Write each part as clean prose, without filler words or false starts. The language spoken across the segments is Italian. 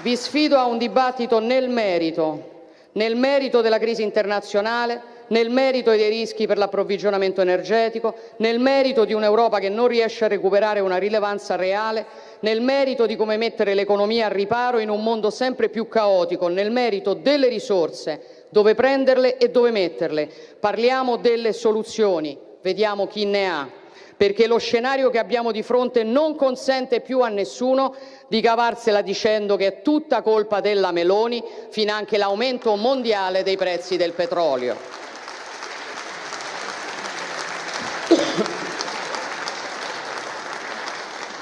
Vi sfido a un dibattito nel merito della crisi internazionale, nel merito dei rischi per l'approvvigionamento energetico, nel merito di un'Europa che non riesce a recuperare una rilevanza reale, nel merito di come mettere l'economia al riparo in un mondo sempre più caotico, nel merito delle risorse, dove prenderle e dove metterle. Parliamo delle soluzioni, vediamo chi ne ha, perché lo scenario che abbiamo di fronte non consente più a nessuno di cavarsela dicendo che è tutta colpa della Meloni, finanche l'aumento mondiale dei prezzi del petrolio.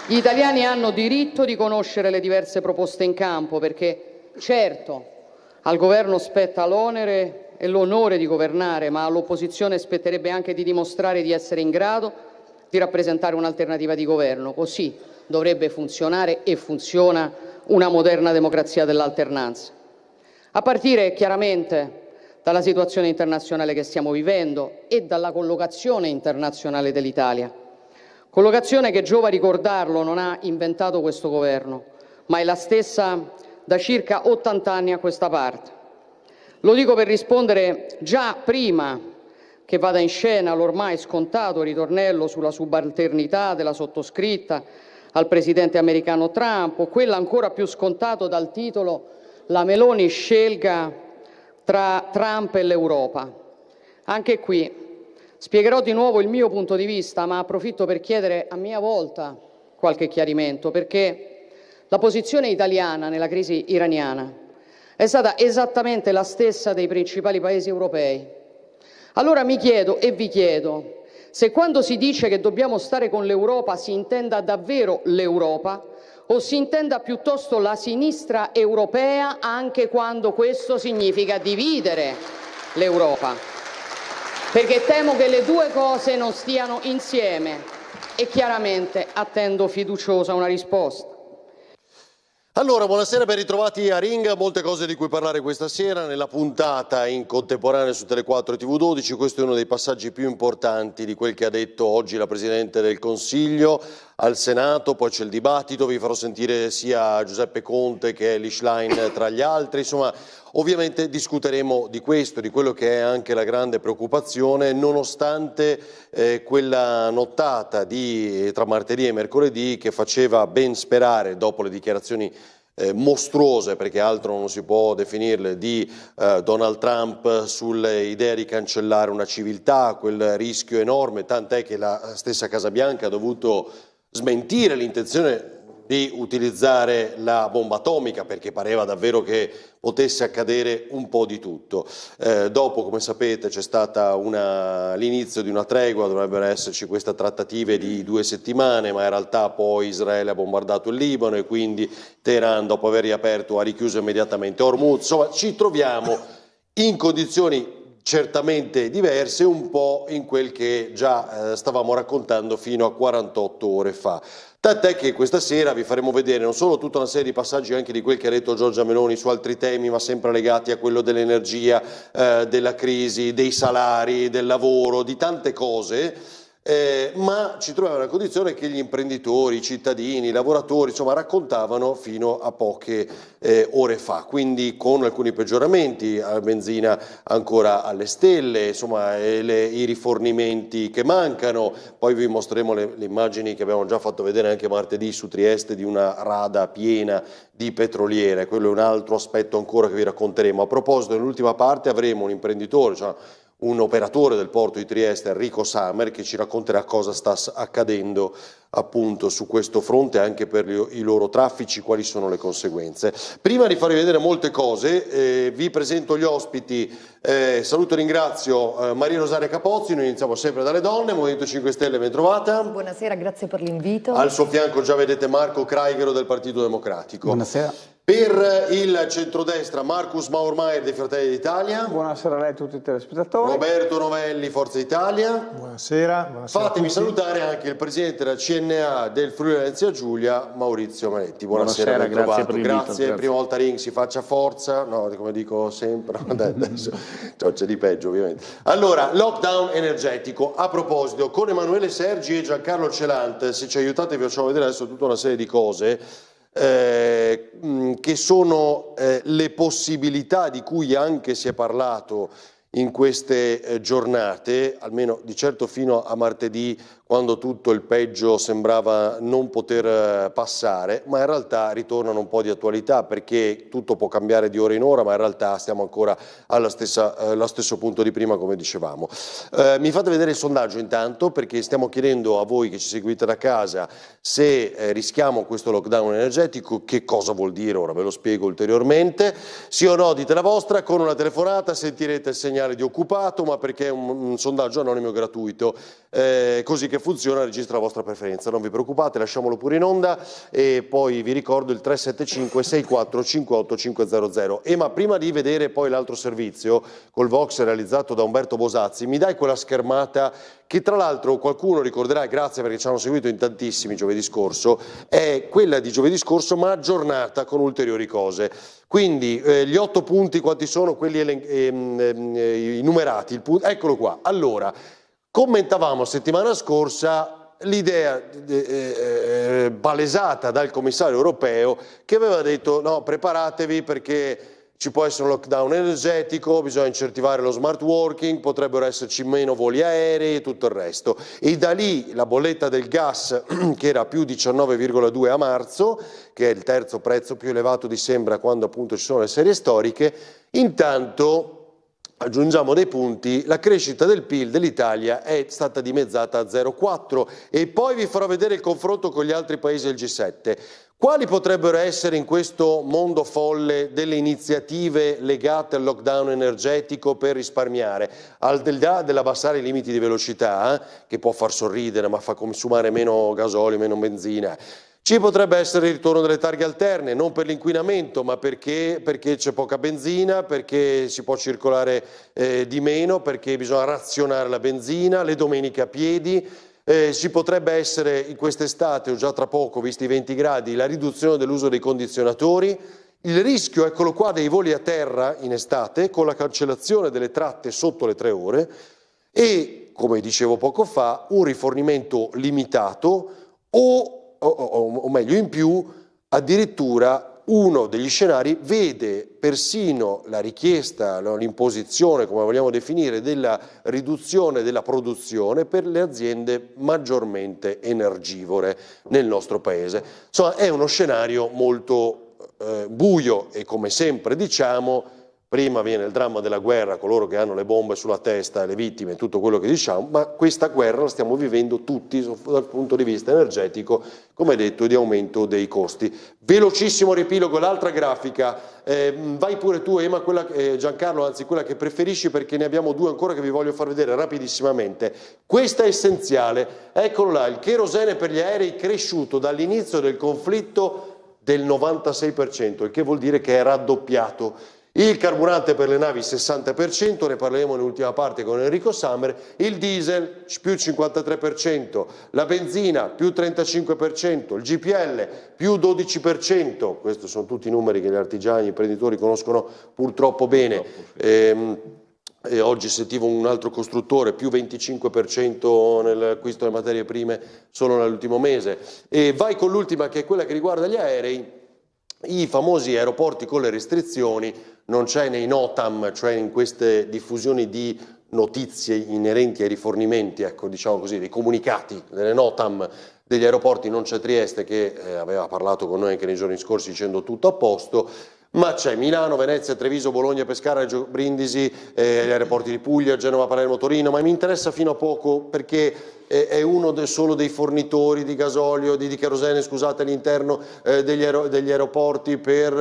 Gli italiani hanno diritto di conoscere le diverse proposte in campo perché, certo, al governo spetta l'onere e l'onore di governare, ma all'opposizione spetterebbe anche di dimostrare di essere in grado di rappresentare un'alternativa di governo. Così dovrebbe funzionare e funziona una moderna democrazia dell'alternanza. A partire chiaramente dalla situazione internazionale che stiamo vivendo e dalla collocazione internazionale dell'Italia. Collocazione che, giova ricordarlo, non ha inventato questo governo, ma è la stessa da circa 80 anni a questa parte. Lo dico per rispondere già prima che vada in scena l'ormai scontato ritornello sulla subalternità della sottoscritta al presidente americano Trump, o quella ancora più scontato dal titolo «La Meloni scelga tra Trump e l'Europa». Anche qui spiegherò di nuovo il mio punto di vista, ma approfitto per chiedere a mia volta qualche chiarimento, perché la posizione italiana nella crisi iraniana è stata esattamente la stessa dei principali paesi europei. Allora mi chiedo e vi chiedo se quando si dice che dobbiamo stare con l'Europa si intenda davvero l'Europa o si intenda piuttosto la sinistra europea, anche quando questo significa dividere l'Europa. Perché temo che le due cose non stiano insieme e chiaramente attendo fiduciosa una risposta. Allora, buonasera, ben ritrovati a Ring, molte cose di cui parlare questa sera nella puntata in contemporanea su Tele4 e TV12. Questo è uno dei passaggi più importanti di quel che ha detto oggi la Presidente del Consiglio al Senato, poi c'è il dibattito, vi farò sentire sia Giuseppe Conte che Elly Schlein tra gli altri, insomma ovviamente discuteremo di questo, di quello che è anche la grande preoccupazione, nonostante quella nottata tra martedì e mercoledì che faceva ben sperare dopo le dichiarazioni mostruose, perché altro non si può definirle, di Donald Trump sulle idee di cancellare una civiltà, quel rischio enorme, tant'è che la stessa Casa Bianca ha dovuto smentire l'intenzione di utilizzare la bomba atomica perché pareva davvero che potesse accadere un po' di tutto. Dopo, come sapete, c'è stata l'inizio di una tregua, dovrebbero esserci queste trattative di 2 settimane, ma in realtà poi Israele ha bombardato il Libano e quindi Teheran, dopo aver riaperto, ha richiuso immediatamente Hormuz. Insomma, ci troviamo in condizioni certamente diverse, un po' in quel che già stavamo raccontando fino a 48 ore fa. Tant'è che questa sera vi faremo vedere non solo tutta una serie di passaggi anche di quel che ha detto Giorgia Meloni su altri temi, ma sempre legati a quello dell'energia, della crisi, dei salari, del lavoro, di tante cose. Ma ci troviamo in una condizione che gli imprenditori, i cittadini, i lavoratori insomma raccontavano fino a poche ore fa, quindi con alcuni peggioramenti, la benzina ancora alle stelle, insomma i rifornimenti che mancano. Poi vi mostreremo le immagini che abbiamo già fatto vedere anche martedì su Trieste di una rada piena di petroliere, quello è un altro aspetto ancora che vi racconteremo. A proposito, nell'ultima parte avremo un imprenditore, cioè un operatore del porto di Trieste, Enrico Samer, che ci racconterà cosa sta accadendo appunto su questo fronte anche per i loro traffici, quali sono le conseguenze. Prima di farvi vedere molte cose, vi presento gli ospiti. Saluto e ringrazio Maria Rosaria Capozzi, noi iniziamo sempre dalle donne, Movimento 5 Stelle, ben trovata. Buonasera, grazie per l'invito. Al suo fianco già vedete Marco Craighero del Partito Democratico. Buonasera. Per il centrodestra Marcus Maurmaier dei Fratelli d'Italia. Buonasera a lei e a tutti i telespettatori. Roberto Novelli, Forza Italia. Buonasera. Buonasera. Fatemi salutare anche il presidente della CNA del Friuli Venezia Giulia, Maurizio Manetti. Buonasera, ben trovato. Grazie. Prima volta Ring, si faccia forza. No, come dico sempre, adesso c'è di peggio ovviamente. Allora, lockdown energetico. A proposito, con Emanuele Sergi e Giancarlo Celant, se ci aiutate vi facciamo vedere adesso tutta una serie di cose. che sono le possibilità di cui anche si è parlato in queste giornate, almeno di certo fino a martedì, quando tutto il peggio sembrava non poter passare, ma in realtà ritornano un po' di attualità, perché tutto può cambiare di ora in ora, ma in realtà stiamo ancora allo stesso punto di prima, come dicevamo. Mi fate vedere il sondaggio intanto, perché stiamo chiedendo a voi che ci seguite da casa se rischiamo questo lockdown energetico, che cosa vuol dire, ora ve lo spiego ulteriormente. Sì o no, dite la vostra, con una telefonata sentirete il segnale di occupato, ma perché è un sondaggio anonimo e gratuito, così che funziona, registra la vostra preferenza, non vi preoccupate, lasciamolo pure in onda. E poi vi ricordo il 375 64 58 500. Ma prima di vedere poi l'altro servizio col Vox realizzato da Umberto Bosazzi, mi dai quella schermata che tra l'altro qualcuno ricorderà, grazie perché ci hanno seguito in tantissimi giovedì scorso, è quella di giovedì scorso ma aggiornata con ulteriori cose. Quindi gli 8 punti quanti sono? Quelli numerati, eccolo qua. Allora, commentavamo settimana scorsa l'idea palesata dal commissario europeo che aveva detto no, preparatevi perché ci può essere un lockdown energetico, bisogna incentivare lo smart working, potrebbero esserci meno voli aerei e tutto il resto. E da lì la bolletta del gas, che era più 19,2 a marzo, che è il terzo prezzo più elevato di sempre quando appunto ci sono le serie storiche. Intanto aggiungiamo dei punti, la crescita del PIL dell'Italia è stata dimezzata a 0,4 e poi vi farò vedere il confronto con gli altri paesi del G7. Quali potrebbero essere in questo mondo folle delle iniziative legate al lockdown energetico per risparmiare? Al di là dell'abbassare i limiti di velocità, che può far sorridere ma fa consumare meno gasolio, meno benzina. Ci potrebbe essere il ritorno delle targhe alterne, non per l'inquinamento, ma perché c'è poca benzina, perché si può circolare di meno, perché bisogna razionare la benzina, le domeniche a piedi. Ci potrebbe essere in quest'estate, o già tra poco, visti i 20 gradi, la riduzione dell'uso dei condizionatori. Il rischio, eccolo qua, dei voli a terra in estate, con la cancellazione delle tratte sotto le 3 ore e, come dicevo poco fa, un rifornimento limitato o meglio in più, addirittura uno degli scenari vede persino la richiesta, l'imposizione, come vogliamo definire, della riduzione della produzione per le aziende maggiormente energivore nel nostro paese. Insomma, è uno scenario molto buio e, come sempre diciamo, prima viene il dramma della guerra, coloro che hanno le bombe sulla testa, le vittime, tutto quello che diciamo, ma questa guerra la stiamo vivendo tutti dal punto di vista energetico, come detto, di aumento dei costi. Velocissimo riepilogo, l'altra grafica, vai pure tu Ema, Giancarlo, anzi quella che preferisci, perché ne abbiamo 2 ancora che vi voglio far vedere rapidissimamente. Questa è essenziale, eccolo là, il cherosene per gli aerei cresciuto dall'inizio del conflitto del 96%, il che vuol dire che è raddoppiato. Il carburante per le navi 60%, ne parleremo nell'ultima parte con Enrico Sammer, il diesel più 53%, la benzina più 35%, il GPL più 12%, questi sono tutti i numeri che gli artigiani, gli imprenditori conoscono purtroppo bene. E oggi sentivo un altro costruttore, più 25% nell'acquisto delle materie prime solo nell'ultimo mese. E vai con l'ultima, che è quella che riguarda gli aerei. I famosi aeroporti con le restrizioni, non c'è nei NOTAM, cioè in queste diffusioni di notizie inerenti ai rifornimenti, ecco, diciamo così, dei comunicati delle NOTAM degli aeroporti, non c'è Trieste che aveva parlato con noi anche nei giorni scorsi dicendo tutto a posto, ma c'è Milano, Venezia, Treviso, Bologna, Pescara, Reggio Brindisi, gli aeroporti di Puglia, Genova, Palermo, Torino, ma mi interessa fino a poco perché è uno solo dei fornitori di gasolio, di kerosene, scusate, all'interno degli aeroporti per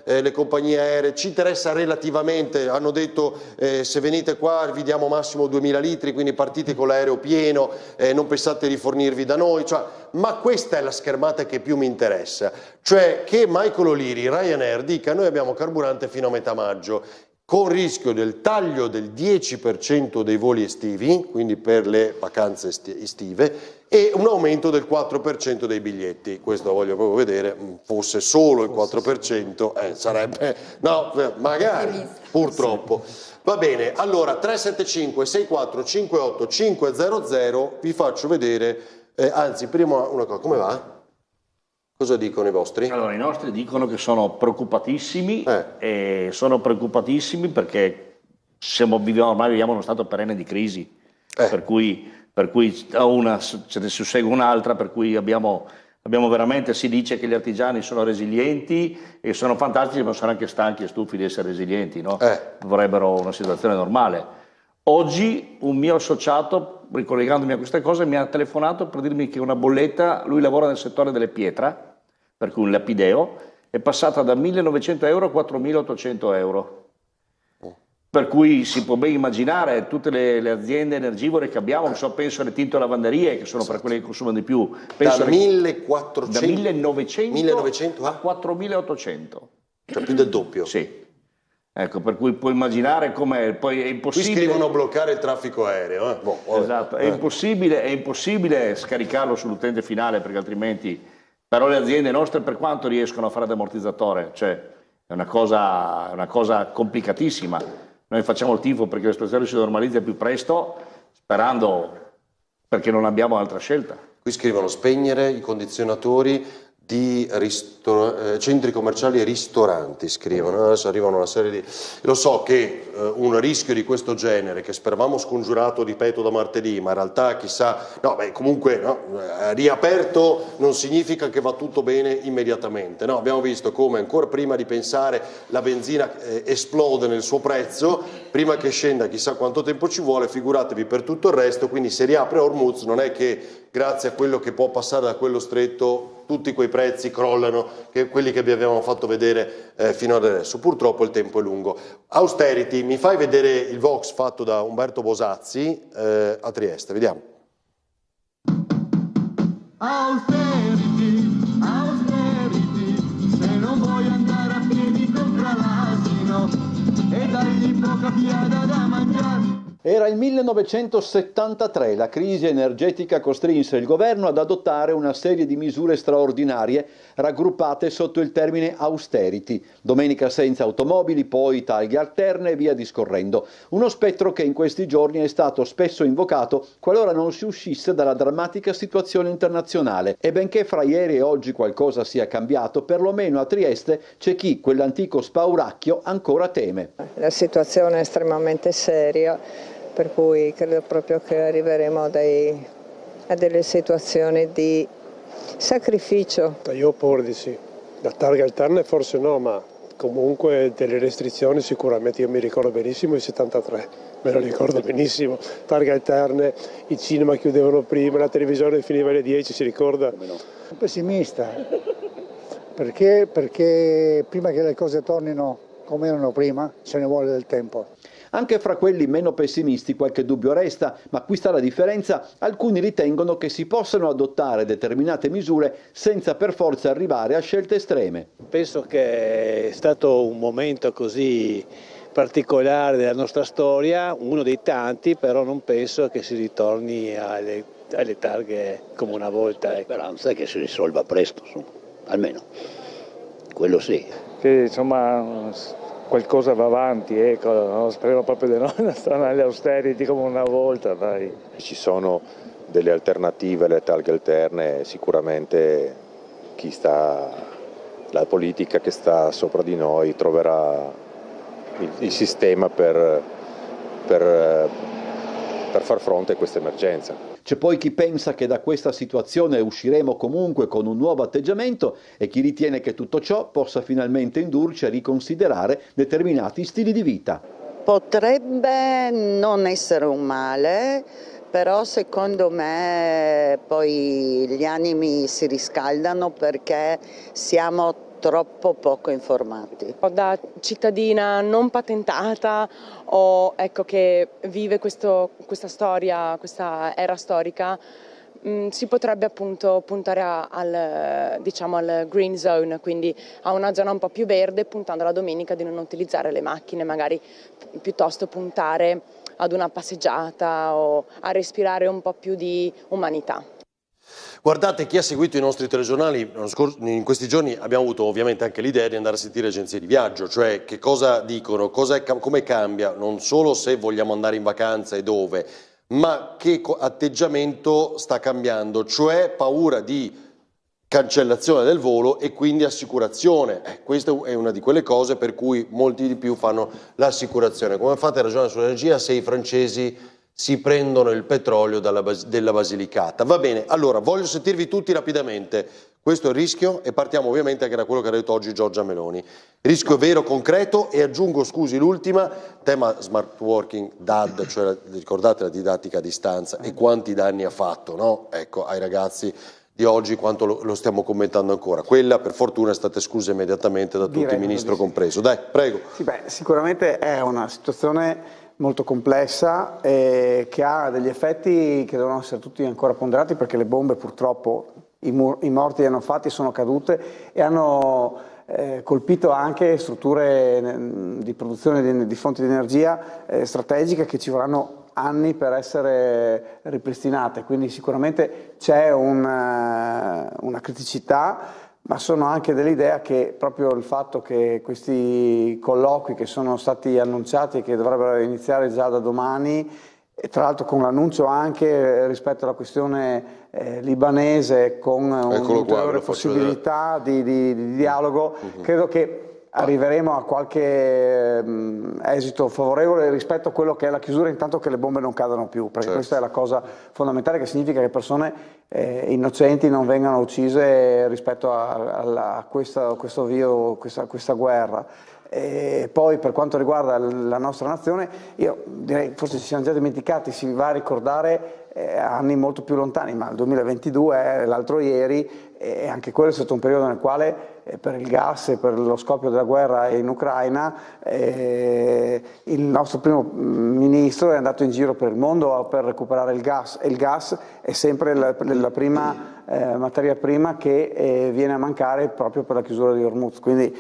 le compagnie aeree. Ci interessa relativamente, hanno detto se venite qua vi diamo massimo 2000 litri, quindi partite con l'aereo pieno, non pensate di rifornirvi da noi, cioè, ma questa è la schermata che più mi interessa, cioè che Michael O'Leary, Ryanair, dica noi abbiamo carburante fino a metà maggio, con rischio del taglio del 10% dei voli estivi, quindi per le vacanze estive, e un aumento del 4% dei biglietti. Questo voglio proprio vedere, fosse solo il 4%, sarebbe, no, magari, purtroppo. Va bene, allora 375 64 58 500, vi faccio vedere, anzi prima una cosa, come va? Cosa dicono i vostri? Allora, i nostri dicono che sono preoccupatissimi, e sono preoccupatissimi perché ormai viviamo in uno stato perenne di crisi, per cui ce ne sussegue un'altra, per cui abbiamo veramente, si dice che gli artigiani sono resilienti e sono fantastici, ma sono anche stanchi e stufi di essere resilienti, no? Vorrebbero una situazione normale. Oggi un mio associato, ricollegandomi a queste cose, mi ha telefonato per dirmi che una bolletta, lui lavora nel settore delle pietre, per cui un lapideo, è passata da 1.900 euro a 4.800 euro. Per cui si può ben immaginare tutte le aziende energivore che abbiamo, penso alle tinto lavanderie, che sono per quelle che consumano di più. Penso da 1.400? Da 1.900 a 4.800. Cioè più del doppio? Sì. Ecco, per cui puoi immaginare come poi è impossibile. Qui scrivono bloccare il traffico aereo. Esatto, è impossibile scaricarlo sull'utente finale, perché altrimenti. Però le aziende nostre, per quanto riescono a fare l'ammortizzatore, cioè è una cosa complicatissima. Noi facciamo il tifo perché la situazione si normalizza più presto, sperando, perché non abbiamo altra scelta. Qui scrivono spegnere i condizionatori di centri commerciali e ristoranti, scrivono. Adesso arrivano una serie di... Lo so che un rischio di questo genere, che speravamo scongiurato, ripeto, da martedì, ma in realtà chissà... comunque riaperto non significa che va tutto bene immediatamente. No, abbiamo visto come ancora prima di pensare la benzina esplode nel suo prezzo, prima che scenda chissà quanto tempo ci vuole, figuratevi per tutto il resto. Quindi se riapre Hormuz non è che grazie a quello che può passare da quello stretto tutti quei prezzi crollano, quelli che vi avevamo fatto vedere fino ad adesso. Purtroppo il tempo è lungo. Austerity, mi fai vedere il Vox fatto da Umberto Bosazzi a Trieste, vediamo. Austerity, se non vuoi andare a piedi compra l'asino e dagli poca fiada da mangiare. Era il 1973, la crisi energetica costrinse il governo ad adottare una serie di misure straordinarie raggruppate sotto il termine austerity. Domenica senza automobili, poi taglie alterne e via discorrendo. Uno spettro che in questi giorni è stato spesso invocato qualora non si uscisse dalla drammatica situazione internazionale. E benché fra ieri e oggi qualcosa sia cambiato, perlomeno a Trieste c'è chi quell'antico spauracchio ancora teme. La situazione è estremamente seria, per cui credo proprio che arriveremo a delle situazioni di sacrificio. Io ho paura di sì. La targa alterna forse no, ma comunque delle restrizioni sicuramente. Io mi ricordo benissimo il 73, me lo ricordo benissimo. Targa alterne, i cinema chiudevano prima, la televisione finiva alle 10, si ricorda? Sono pessimista, perché prima che le cose tornino come erano prima, ce ne vuole del tempo. Anche fra quelli meno pessimisti qualche dubbio resta, ma qui sta la differenza. Alcuni ritengono che si possano adottare determinate misure senza per forza arrivare a scelte estreme. Penso che è stato un momento così particolare della nostra storia, uno dei tanti, però non penso che si ritorni alle targhe come una volta. La speranza è che si risolva presto, almeno, quello sì. Che insomma qualcosa va avanti, ecco, no? Speriamo proprio di non stare alle austerity come una volta, dai. Ci sono delle alternative alle targhe alterne, sicuramente la politica che sta sopra di noi troverà il sistema per far fronte a questa emergenza. C'è poi chi pensa che da questa situazione usciremo comunque con un nuovo atteggiamento e chi ritiene che tutto ciò possa finalmente indurci a riconsiderare determinati stili di vita. Potrebbe non essere un male, però secondo me poi gli animi si riscaldano perché siamo troppo poco informati. Da cittadina non patentata o ecco, che vive questa storia, questa era storica, si potrebbe appunto puntare al green zone, quindi a una zona un po' più verde, puntando la domenica di non utilizzare le macchine, magari piuttosto puntare ad una passeggiata o a respirare un po' più di umanità. Guardate, chi ha seguito i nostri telegiornali in questi giorni abbiamo avuto ovviamente anche l'idea di andare a sentire agenzie di viaggio, cioè che cosa dicono, come cambia, non solo se vogliamo andare in vacanza e dove, ma che atteggiamento sta cambiando, cioè paura di cancellazione del volo e quindi assicurazione. Questa è una di quelle cose per cui molti di più fanno l'assicurazione. Come fate a ragionare sull'energia se i francesi si prendono il petrolio della Basilicata? Va bene, allora voglio sentirvi tutti rapidamente. Questo è il rischio e partiamo ovviamente anche da quello che ha detto oggi Giorgia Meloni. Rischio vero, concreto, e aggiungo, scusi, l'ultima, tema smart working, DAD, cioè ricordate la didattica a distanza e quanti danni ha fatto, no? Ecco, ai ragazzi di oggi quanto lo stiamo commentando ancora. Quella per fortuna è stata esclusa immediatamente da tutti, ministro compreso. Dai, prego. Sì, sicuramente è una situazione molto complessa che ha degli effetti che devono essere tutti ancora ponderati, perché le bombe purtroppo, i morti li hanno fatti, sono cadute e hanno colpito anche strutture di produzione di fonti di energia strategiche che ci vorranno anni per essere ripristinate, quindi sicuramente c'è una criticità, ma sono anche dell'idea che proprio il fatto che questi colloqui che sono stati annunciati e che dovrebbero iniziare già da domani, e tra l'altro con l'annuncio anche rispetto alla questione libanese, con un'ulteriore possibilità di dialogo, credo che arriveremo a qualche esito favorevole rispetto a quello che è la chiusura, intanto che le bombe non cadano più, perché questa è la cosa fondamentale, che significa che persone innocenti non vengano uccise rispetto a questa guerra. E poi per quanto riguarda la nostra nazione, io direi forse ci siamo già dimenticati, si va a ricordare anni molto più lontani, ma il 2022 l'altro ieri, e anche quello è stato un periodo nel quale per il gas e per lo scoppio della guerra in Ucraina il nostro primo ministro è andato in giro per il mondo per recuperare il gas, e il gas è sempre la prima materia prima che viene a mancare proprio per la chiusura di Hormuz, quindi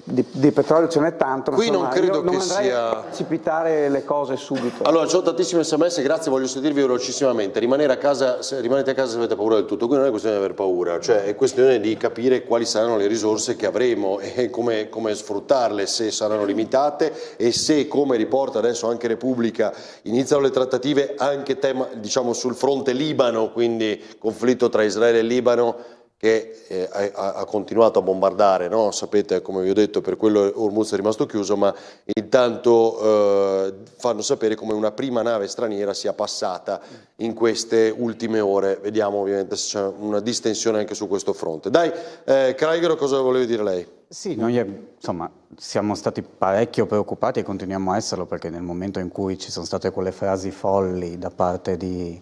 di petrolio ce n'è tanto, qui non credo che sia a precipitare le cose subito. Allora, c'ho tantissime sms, grazie, voglio sentirvi velocissimamente. Rimanete a casa se avete paura del tutto, qui non è questione di aver paura, cioè è questione di capire quali saranno le risorse che avremo e come sfruttarle, se saranno limitate, e se, come riporta adesso anche Repubblica, iniziano le trattative anche diciamo sul fronte Libano, quindi conflitto tra Israele e Libano, che ha continuato a bombardare, no? Sapete, come vi ho detto, per quello Hormuz è rimasto chiuso, ma intanto fanno sapere come una prima nave straniera sia passata in queste ultime ore. Vediamo ovviamente se c'è una distensione anche su questo fronte. Dai, Kraigero, cosa volevi dire lei? Sì, noi insomma siamo stati parecchio preoccupati e continuiamo a esserlo, perché nel momento in cui ci sono state quelle frasi folli da parte di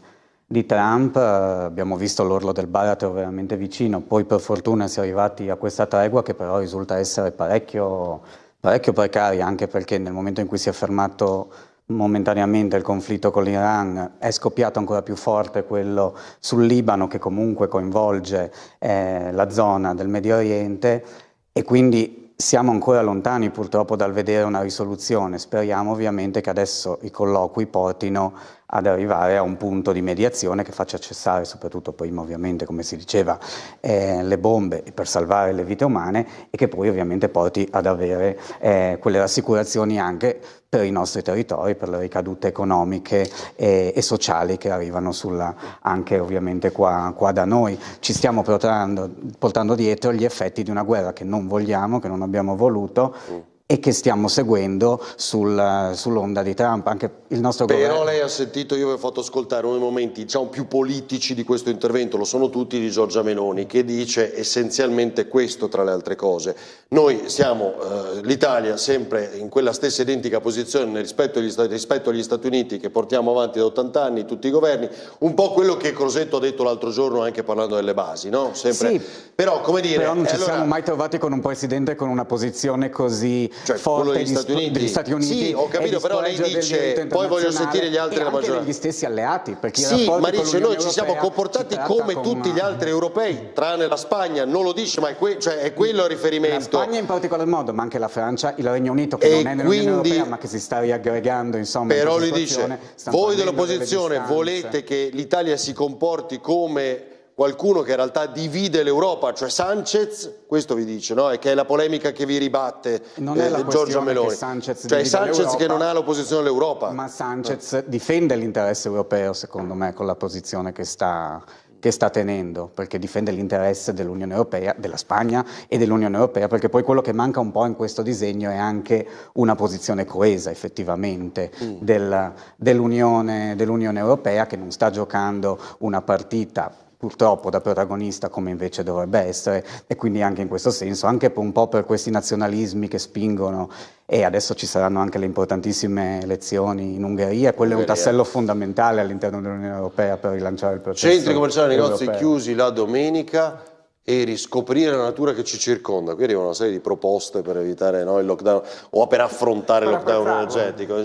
Trump, abbiamo visto l'orlo del baratro veramente vicino, poi per fortuna si è arrivati a questa tregua che però risulta essere parecchio precaria, anche perché nel momento in cui si è fermato momentaneamente il conflitto con l'Iran è scoppiato ancora più forte quello sul Libano, che comunque coinvolge la zona del Medio Oriente, e quindi siamo ancora lontani purtroppo dal vedere una risoluzione. Speriamo ovviamente che adesso i colloqui portino ad arrivare a un punto di mediazione che faccia cessare, soprattutto prima ovviamente, come si diceva, le bombe per salvare le vite umane, e che poi ovviamente porti ad avere quelle rassicurazioni anche per i nostri territori, per le ricadute economiche e sociali che arrivano anche ovviamente qua da noi. Ci stiamo portando dietro gli effetti di una guerra che non vogliamo, che non abbiamo voluto, e che stiamo seguendo sull'onda di Trump. Anche il nostro governo. Però lei ha sentito, io vi ho fatto ascoltare uno dei momenti diciamo più politici di questo intervento, lo sono tutti, di Giorgia Meloni, che dice essenzialmente questo, tra le altre cose: noi siamo l'Italia sempre in quella stessa identica posizione rispetto agli Stati Uniti, che portiamo avanti da 80 anni tutti i governi, un po' quello che Crosetto ha detto l'altro giorno anche parlando delle basi, no? Sempre. Sì, però come dire, però non ci siamo mai trovati con un presidente con una posizione così forte degli Stati Uniti. Sì, ho capito, però lei dice, poi voglio sentire gli altri della maggioranza. Degli stessi alleati, perché sì, ma dice noi ci siamo comportati come tutti gli altri europei, tranne la Spagna, non lo dice, ma è quello il riferimento. La Spagna in particolar modo, ma anche la Francia, il Regno Unito, che non è nell'Unione Europea, ma che si sta riaggregando, insomma. Però lui dice, voi dell'opposizione volete che l'Italia si comporti come qualcuno che in realtà divide l'Europa, cioè Sanchez, questo vi dice, no? E che è la polemica che vi ribatte Giorgia Meloni. Sanchez che non ha l'opposizione all'Europa. Ma Sanchez difende l'interesse europeo, secondo me, con la posizione che sta che sta tenendo, perché difende l'interesse dell'Unione Europea, della Spagna e dell'Unione Europea, perché poi quello che manca un po' in questo disegno è anche una posizione coesa effettivamente dell'Unione Europea, che non sta giocando una partita purtroppo da protagonista come invece dovrebbe essere, e quindi anche in questo senso, anche un po' per questi nazionalismi che spingono, e adesso ci saranno anche le importantissime elezioni in Ungheria, quello è un tassello fondamentale all'interno dell'Unione Europea per rilanciare il processo. Centri commerciali e negozi europeo. chiusi la domenica e riscoprire la natura che ci circonda. Qui arriva una serie di proposte per evitare il lockdown o per affrontare il lockdown energetico.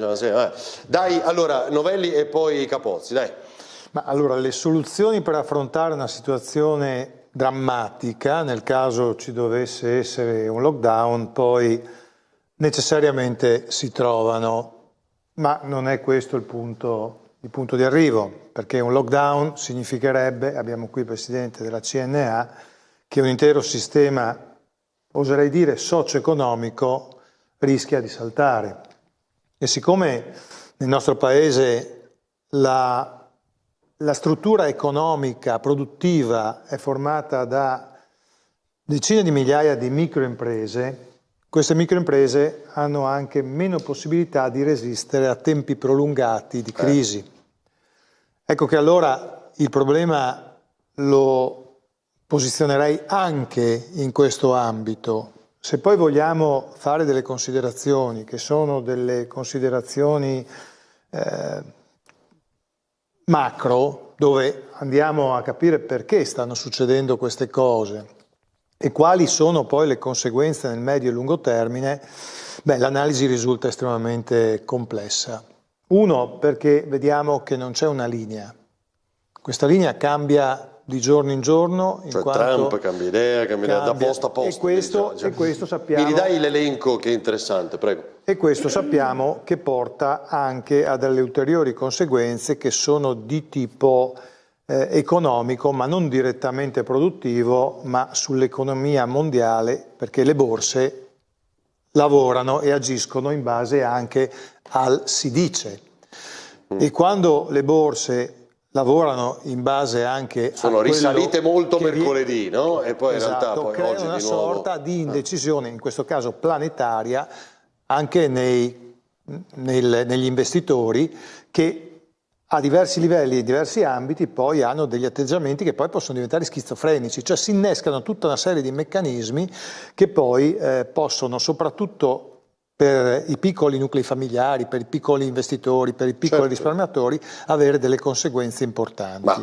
Dai, allora Novelli e poi Capozzi, dai. Ma allora, le soluzioni per affrontare una situazione drammatica, nel caso ci dovesse essere un lockdown, poi necessariamente si trovano, ma non è questo il punto di arrivo, perché un lockdown significherebbe, abbiamo qui il Presidente della CNA, che un intero sistema, oserei dire, socio-economico rischia di saltare. E siccome nel nostro Paese la struttura economica, produttiva, è formata da decine di migliaia di microimprese, queste microimprese hanno anche meno possibilità di resistere a tempi prolungati di crisi. Ecco che allora il problema lo posizionerei anche in questo ambito. Se poi vogliamo fare delle considerazioni, che sono delle considerazioni macro, dove andiamo a capire perché stanno succedendo queste cose e quali sono poi le conseguenze nel medio e lungo termine, l'analisi risulta estremamente complessa. Uno, perché vediamo che non c'è una linea. Questa linea cambia di giorno in giorno. Cioè Trump cambia idea, da posto a posto. E questo sappiamo. Mi ridai l'elenco che è interessante, prego. E questo sappiamo che porta anche a delle ulteriori conseguenze che sono di tipo economico, ma non direttamente produttivo, ma sull'economia mondiale, perché le borse lavorano e agiscono in base anche al si dice. E quando le borse lavorano in base anche sono a risalite molto mercoledì, no? E poi esatto, in realtà poi creano oggi una di nuovo sorta di indecisione, in questo caso planetaria, anche negli investitori, che a diversi livelli e diversi ambiti poi hanno degli atteggiamenti che poi possono diventare schizofrenici, cioè si innescano tutta una serie di meccanismi che poi possono, soprattutto per i piccoli nuclei familiari, per i piccoli investitori, per i piccoli risparmiatori, avere delle conseguenze importanti. Ma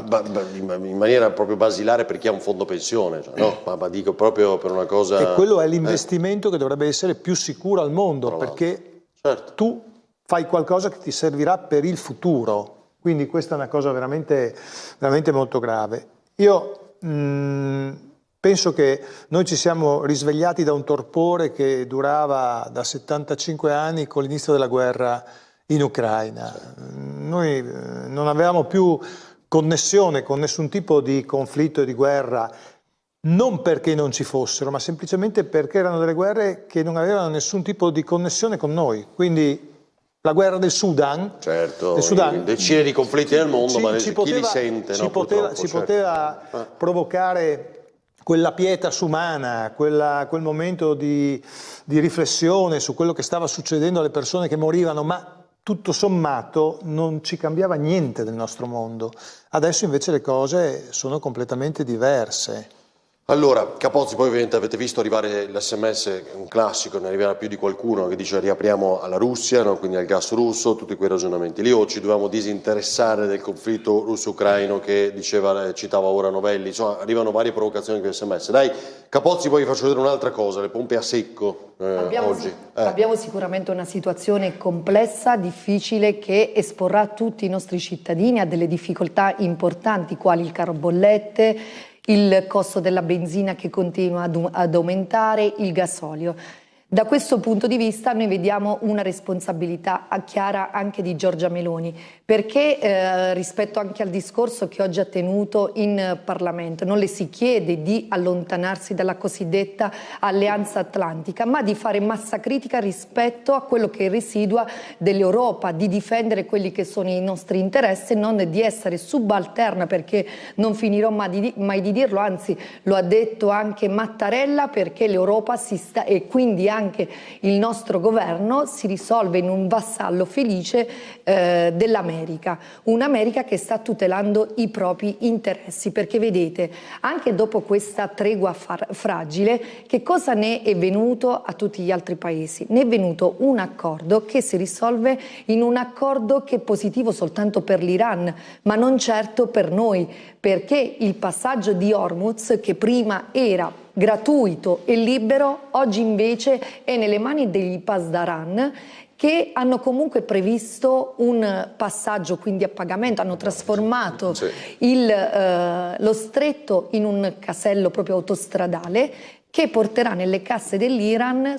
in maniera proprio basilare per chi ha un fondo pensione, cioè, no? Ma dico proprio per una cosa... E quello è l'investimento che dovrebbe essere più sicuro al mondo, perché tu fai qualcosa che ti servirà per il futuro. Quindi questa è una cosa veramente, veramente molto grave. Io penso che noi ci siamo risvegliati da un torpore che durava da 75 anni con l'inizio della guerra in Ucraina. Noi non avevamo più connessione con nessun tipo di conflitto e di guerra, non perché non ci fossero, ma semplicemente perché erano delle guerre che non avevano nessun tipo di connessione con noi. Quindi la guerra del Sudan, decine di conflitti nel mondo, ma chi li sente? Ci poteva provocare quella pietas umana, quel momento di riflessione su quello che stava succedendo alle persone che morivano, ma tutto sommato non ci cambiava niente del nostro mondo. Adesso invece le cose sono completamente diverse. Allora, Capozzi, poi ovviamente avete visto arrivare l'SMS, un classico, ne arriverà più di qualcuno che dice riapriamo alla Russia, no? Quindi al gas russo, tutti quei ragionamenti lì, o ci dobbiamo disinteressare del conflitto russo-ucraino che citava ora Novelli, insomma arrivano varie provocazioni con l'SMS. Dai, Capozzi, poi vi faccio vedere un'altra cosa, le pompe a secco oggi. Abbiamo sicuramente una situazione complessa, difficile, che esporrà tutti i nostri cittadini a delle difficoltà importanti, quali il caro bollette, il costo della benzina che continua ad aumentare, il gasolio. Da questo punto di vista noi vediamo una responsabilità chiara anche di Giorgia Meloni, perché rispetto anche al discorso che oggi ha tenuto in Parlamento non le si chiede di allontanarsi dalla cosiddetta alleanza atlantica, ma di fare massa critica rispetto a quello che residua dell'Europa, di difendere quelli che sono i nostri interessi e non di essere subalterna, perché non finirò mai di dirlo, anzi lo ha detto anche Mattarella, perché l'Europa si sta, e quindi anche il nostro governo, si risolve in un vassallo felice dell'America, un'America che sta tutelando i propri interessi, perché vedete, anche dopo questa tregua fragile, che cosa ne è venuto a tutti gli altri paesi? Ne è venuto un accordo che si risolve in un accordo che è positivo soltanto per l'Iran, ma non certo per noi, perché il passaggio di Hormuz, che prima era gratuito e libero, oggi invece è nelle mani degli Pasdaran, che hanno comunque previsto un passaggio quindi a pagamento, hanno trasformato lo stretto in un casello proprio autostradale che porterà nelle casse dell'Iran,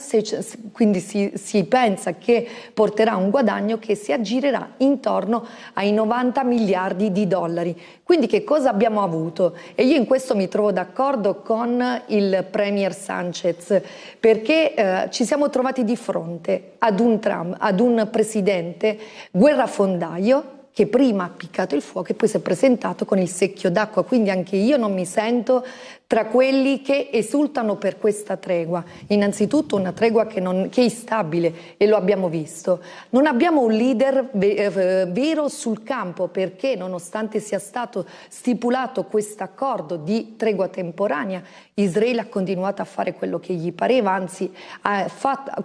quindi si pensa che porterà un guadagno che si aggirerà intorno ai 90 miliardi di dollari. Quindi che cosa abbiamo avuto? E io in questo mi trovo d'accordo con il Premier Sanchez, perché ci siamo trovati di fronte ad un presidente guerrafondaio, che prima ha piccato il fuoco e poi si è presentato con il secchio d'acqua, quindi anche io non mi sento tra quelli che esultano per questa tregua. Innanzitutto una tregua che è instabile, e lo abbiamo visto. Non abbiamo un leader vero sul campo, perché nonostante sia stato stipulato questo accordo di tregua temporanea, Israele ha continuato a fare quello che gli pareva, anzi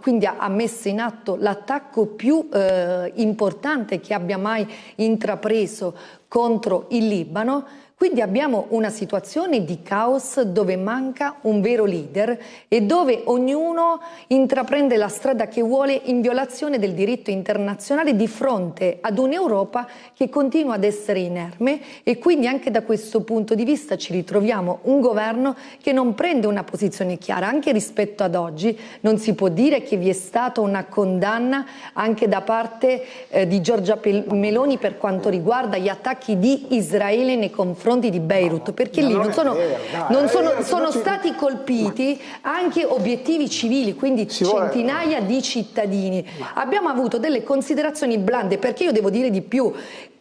quindi ha messo in atto l'attacco più importante che abbia mai intrapreso contro il Libano. Quindi abbiamo una situazione di caos dove manca un vero leader e dove ognuno intraprende la strada che vuole in violazione del diritto internazionale di fronte ad un'Europa che continua ad essere inerme, e quindi anche da questo punto di vista ci ritroviamo un governo che non prende una posizione chiara. Anche rispetto ad oggi non si può dire che vi è stata una condanna anche da parte di Giorgia Meloni per quanto riguarda gli attacchi di Israele nei confronti di Beirut, perché lì sono stati colpiti anche obiettivi civili, quindi centinaia di cittadini. Abbiamo avuto delle considerazioni blande, perché io devo dire di più.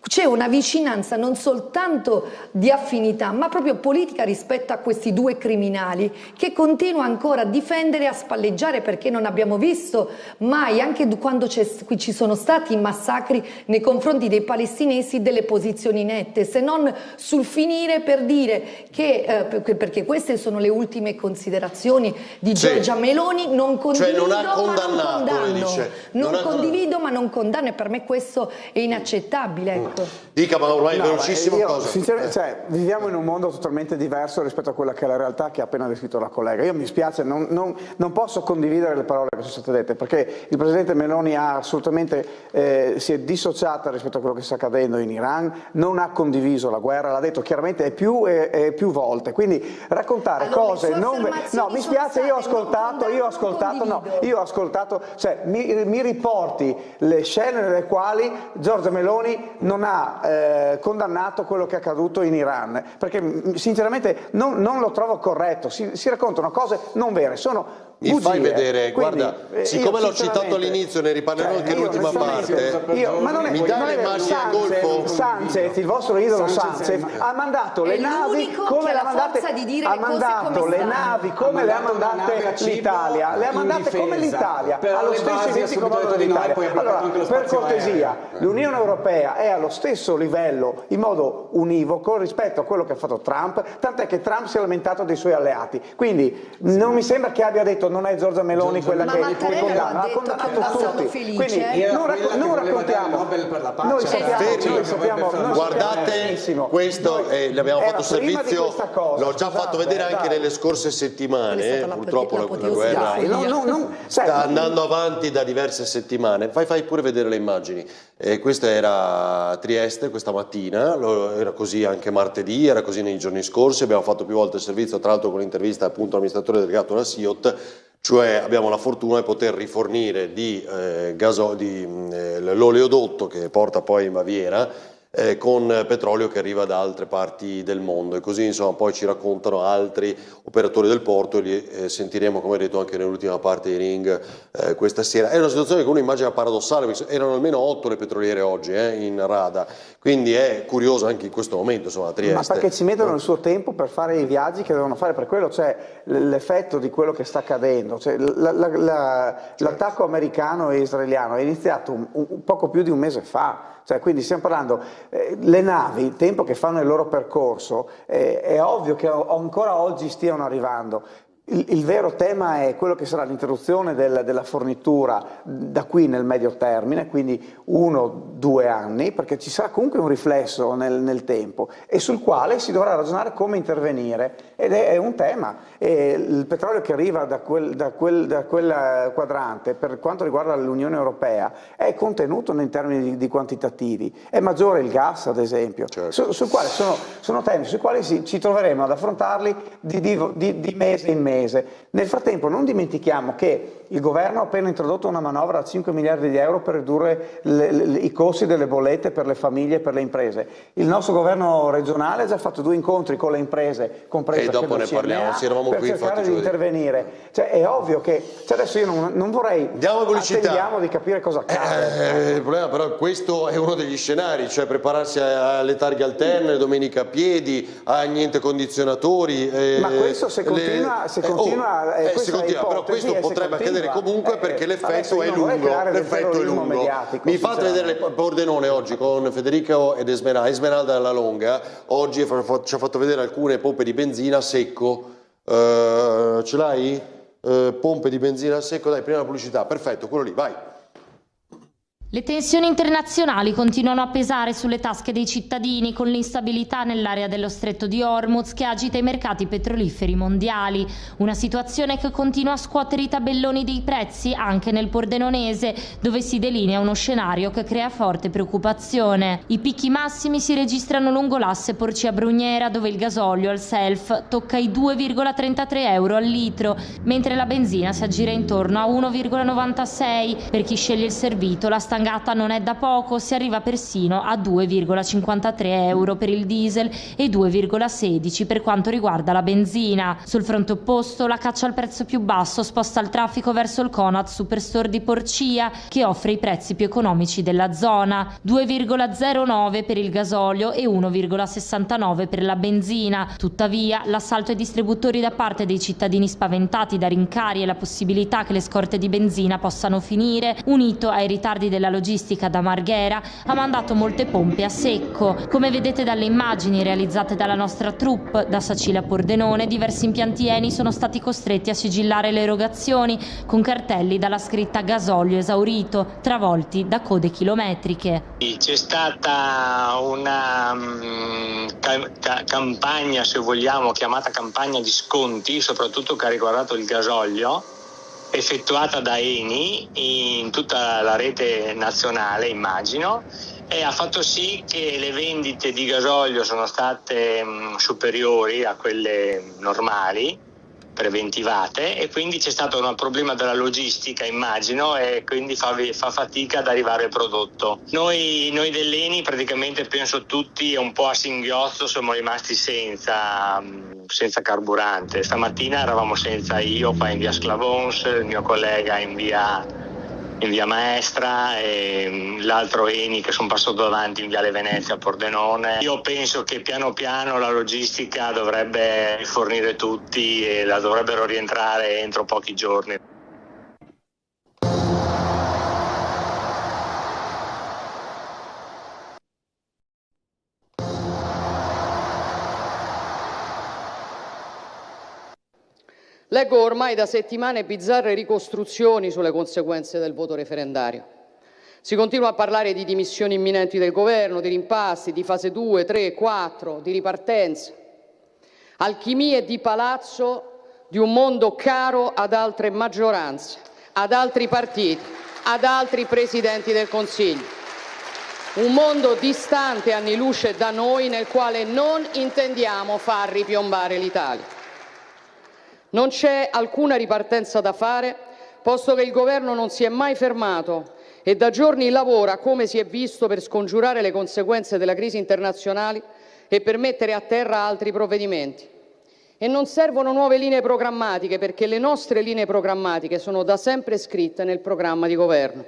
C'è una vicinanza non soltanto di affinità, ma proprio politica rispetto a questi due criminali, che continua ancora a difendere e a spalleggiare, perché non abbiamo visto mai, anche quando ci sono stati massacri nei confronti dei palestinesi, delle posizioni nette, se non sul finire per dire che, perché queste sono le ultime considerazioni di Giorgia Meloni, non condivido, non ha condannato, ma non condanno. Non condivido ma non condanno, e per me questo è inaccettabile. Dica, ma ormai velocissimo cosa. Sinceramente, viviamo in un mondo totalmente diverso rispetto a quella che è la realtà che ha appena descritto la collega. Io mi spiace, non posso condividere le parole che sono state dette, perché il presidente Meloni ha assolutamente si è dissociata rispetto a quello che sta accadendo in Iran, non ha condiviso la guerra, l'ha detto chiaramente più volte. Quindi raccontare cose no, mi spiace, io ho ascoltato, cioè mi riporti le scene nelle quali Giorgia Meloni non ha condannato quello che è accaduto in Iran, perché sinceramente non lo trovo corretto, si raccontano cose non vere, sono bugie. Mi fai vedere, quindi, guarda, siccome l'ho citato all'inizio, ne riparlerò anche l'ultima parte. Mi dai le immagini al Golfo? Sanchez, il vostro idolo Sanchez, ha mandato le navi come le ha mandate, l'Italia, le ha mandate come l'Italia, allo stesso identico modo dell'Italia. Allora, per cortesia, l'Unione Europea è allo stesso livello in modo univoco rispetto a quello che ha fatto Trump, tant'è che Trump si è lamentato dei suoi alleati. Quindi non mi sembra che abbia detto non è Giorgia Meloni quella che condanna, ha condannato tutti. Quindi non raccontiamo, noi sappiamo, guardate, questo l'abbiamo fatto servizio, l'ho già fatto vedere anche nelle scorse settimane, purtroppo la guerra sta andando avanti da diverse settimane. Fai pure vedere le immagini. Questa era a Trieste questa mattina, era così anche martedì, era così nei giorni scorsi, abbiamo fatto più volte il servizio, tra l'altro con l'intervista appunto all'amministratore delegato della SIOT. Cioè abbiamo la fortuna di poter rifornire l'oleodotto che porta poi in Baviera con petrolio che arriva da altre parti del mondo, e così insomma poi ci raccontano altri operatori del porto e li sentiremo, come detto anche nell'ultima parte di Ring questa sera. È una situazione che uno immagina paradossale, perché erano almeno 8 le petroliere oggi in rada, quindi è curioso anche in questo momento, insomma, a Trieste. Ma perché ci mettono il suo tempo per fare i viaggi che devono fare, per quello c'è l'effetto di quello che sta accadendo. Cioè, l'attacco americano e israeliano è iniziato un poco più di un mese fa. Cioè, quindi stiamo parlando, le navi, il tempo che fanno il loro percorso, è ovvio che ancora oggi stiano arrivando. Il vero tema è quello che sarà l'interruzione della fornitura da qui nel medio termine, quindi 1-2 anni, perché ci sarà comunque un riflesso nel tempo e sul quale si dovrà ragionare come intervenire, ed è un tema. Il petrolio che arriva da quel quadrante, per quanto riguarda l'Unione Europea, è contenuto in termini di quantitativi, è maggiore il gas ad esempio, certo. Sul quale sono temi sui quali ci troveremo ad affrontarli di mese in mese. Nel frattempo non dimentichiamo che il governo ha appena introdotto una manovra a 5 miliardi di euro per ridurre i costi delle bollette per le famiglie e per le imprese. Il nostro governo regionale ha già fatto 2 incontri con le imprese, compresa dopo ne parliamo, per cercare di intervenire. Cioè, è ovvio che adesso io non vorrei, attendiamo di capire cosa accade. Il problema però è questo è uno degli scenari, cioè prepararsi alle targhe alterne, domenica a piedi, a niente condizionatori. Ma questo se continua però questo potrebbe accadere comunque perché l'effetto è lungo. Mi fate vedere il Pordenone oggi con Federico ed Esmeralda dalla Longa. Oggi ci ha fatto vedere alcune pompe di benzina a secco. Ce l'hai? Pompe di benzina a secco, dai, prima la pubblicità. Perfetto, quello lì, vai. Le tensioni internazionali continuano a pesare sulle tasche dei cittadini con l'instabilità nell'area dello Stretto di Hormuz che agita i mercati petroliferi mondiali. Una situazione che continua a scuotere i tabelloni dei prezzi anche nel Pordenonese, dove si delinea uno scenario che crea forte preoccupazione. I picchi massimi si registrano lungo l'asse Porcia-Brugnera, dove il gasolio al self tocca i 2,33 euro al litro, mentre la benzina si aggira intorno a 1,96. Per chi sceglie il servito, la stangata non è da poco, si arriva persino a 2,53 euro per il diesel e 2,16 per quanto riguarda la benzina. Sul fronte opposto, la caccia al prezzo più basso sposta il traffico verso il Conad Superstore di Porcia, che offre i prezzi più economici della zona, 2,09 per il gasolio e 1,69 per la benzina. Tuttavia, l'assalto ai distributori da parte dei cittadini spaventati da rincari e la possibilità che le scorte di benzina possano finire, unito ai ritardi della logistica da Marghera, ha mandato molte pompe a secco. Come vedete dalle immagini realizzate dalla nostra troupe da Sacile a Pordenone, diversi impianti Eni sono stati costretti a sigillare le erogazioni con cartelli dalla scritta gasolio esaurito, travolti da code chilometriche. C'è stata una campagna, se vogliamo, chiamata campagna di sconti, soprattutto che ha riguardato il gasolio, effettuata da Eni in tutta la rete nazionale, immagino, e ha fatto sì che le vendite di gasolio sono state superiori a quelle normali, preventivate, e quindi c'è stato un problema della logistica, immagino, e quindi fa fatica ad arrivare il prodotto. Noi dell'Eni praticamente penso tutti un po' a singhiozzo siamo rimasti senza carburante. Stamattina eravamo senza, io qua in via Sclavons, il mio collega in via Maestra e l'altro Eni che sono passato davanti in viale Venezia a Pordenone. Io penso che piano piano la logistica dovrebbe rifornire tutti e la dovrebbero rientrare entro pochi giorni. Leggo ormai da settimane bizzarre ricostruzioni sulle conseguenze del voto referendario. Si continua a parlare di dimissioni imminenti del governo, di rimpasti, di fase 2, 3, 4, di ripartenza. Alchimie di palazzo di un mondo caro ad altre maggioranze, ad altri partiti, ad altri presidenti del Consiglio. Un mondo distante anni luce da noi, nel quale non intendiamo far ripiombare l'Italia. Non c'è alcuna ripartenza da fare, posto che il governo non si è mai fermato e da giorni lavora, come si è visto, per scongiurare le conseguenze della crisi internazionale e per mettere a terra altri provvedimenti. E non servono nuove linee programmatiche, perché le nostre linee programmatiche sono da sempre scritte nel programma di governo.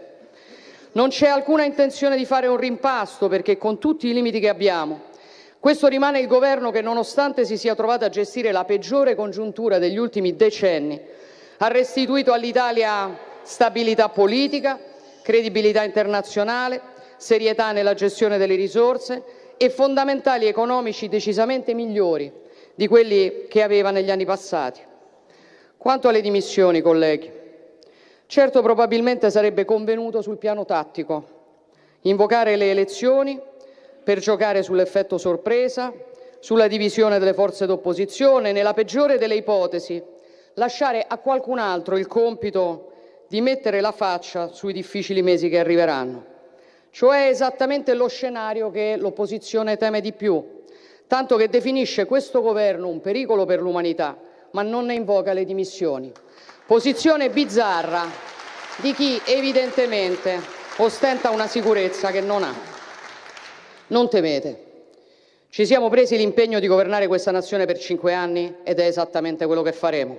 Non c'è alcuna intenzione di fare un rimpasto, perché con tutti i limiti che abbiamo, questo rimane il governo che, nonostante si sia trovato a gestire la peggiore congiuntura degli ultimi decenni, ha restituito all'Italia stabilità politica, credibilità internazionale, serietà nella gestione delle risorse e fondamentali economici decisamente migliori di quelli che aveva negli anni passati. Quanto alle dimissioni, colleghi, certo probabilmente sarebbe convenuto sul piano tattico invocare le elezioni per giocare sull'effetto sorpresa, sulla divisione delle forze d'opposizione, nella peggiore delle ipotesi lasciare a qualcun altro il compito di mettere la faccia sui difficili mesi che arriveranno. Cioè esattamente lo scenario che l'opposizione teme di più, tanto che definisce questo governo un pericolo per l'umanità, ma non ne invoca le dimissioni. Posizione bizzarra di chi evidentemente ostenta una sicurezza che non ha. Non temete. Ci siamo presi l'impegno di governare questa nazione per 5 anni ed è esattamente quello che faremo.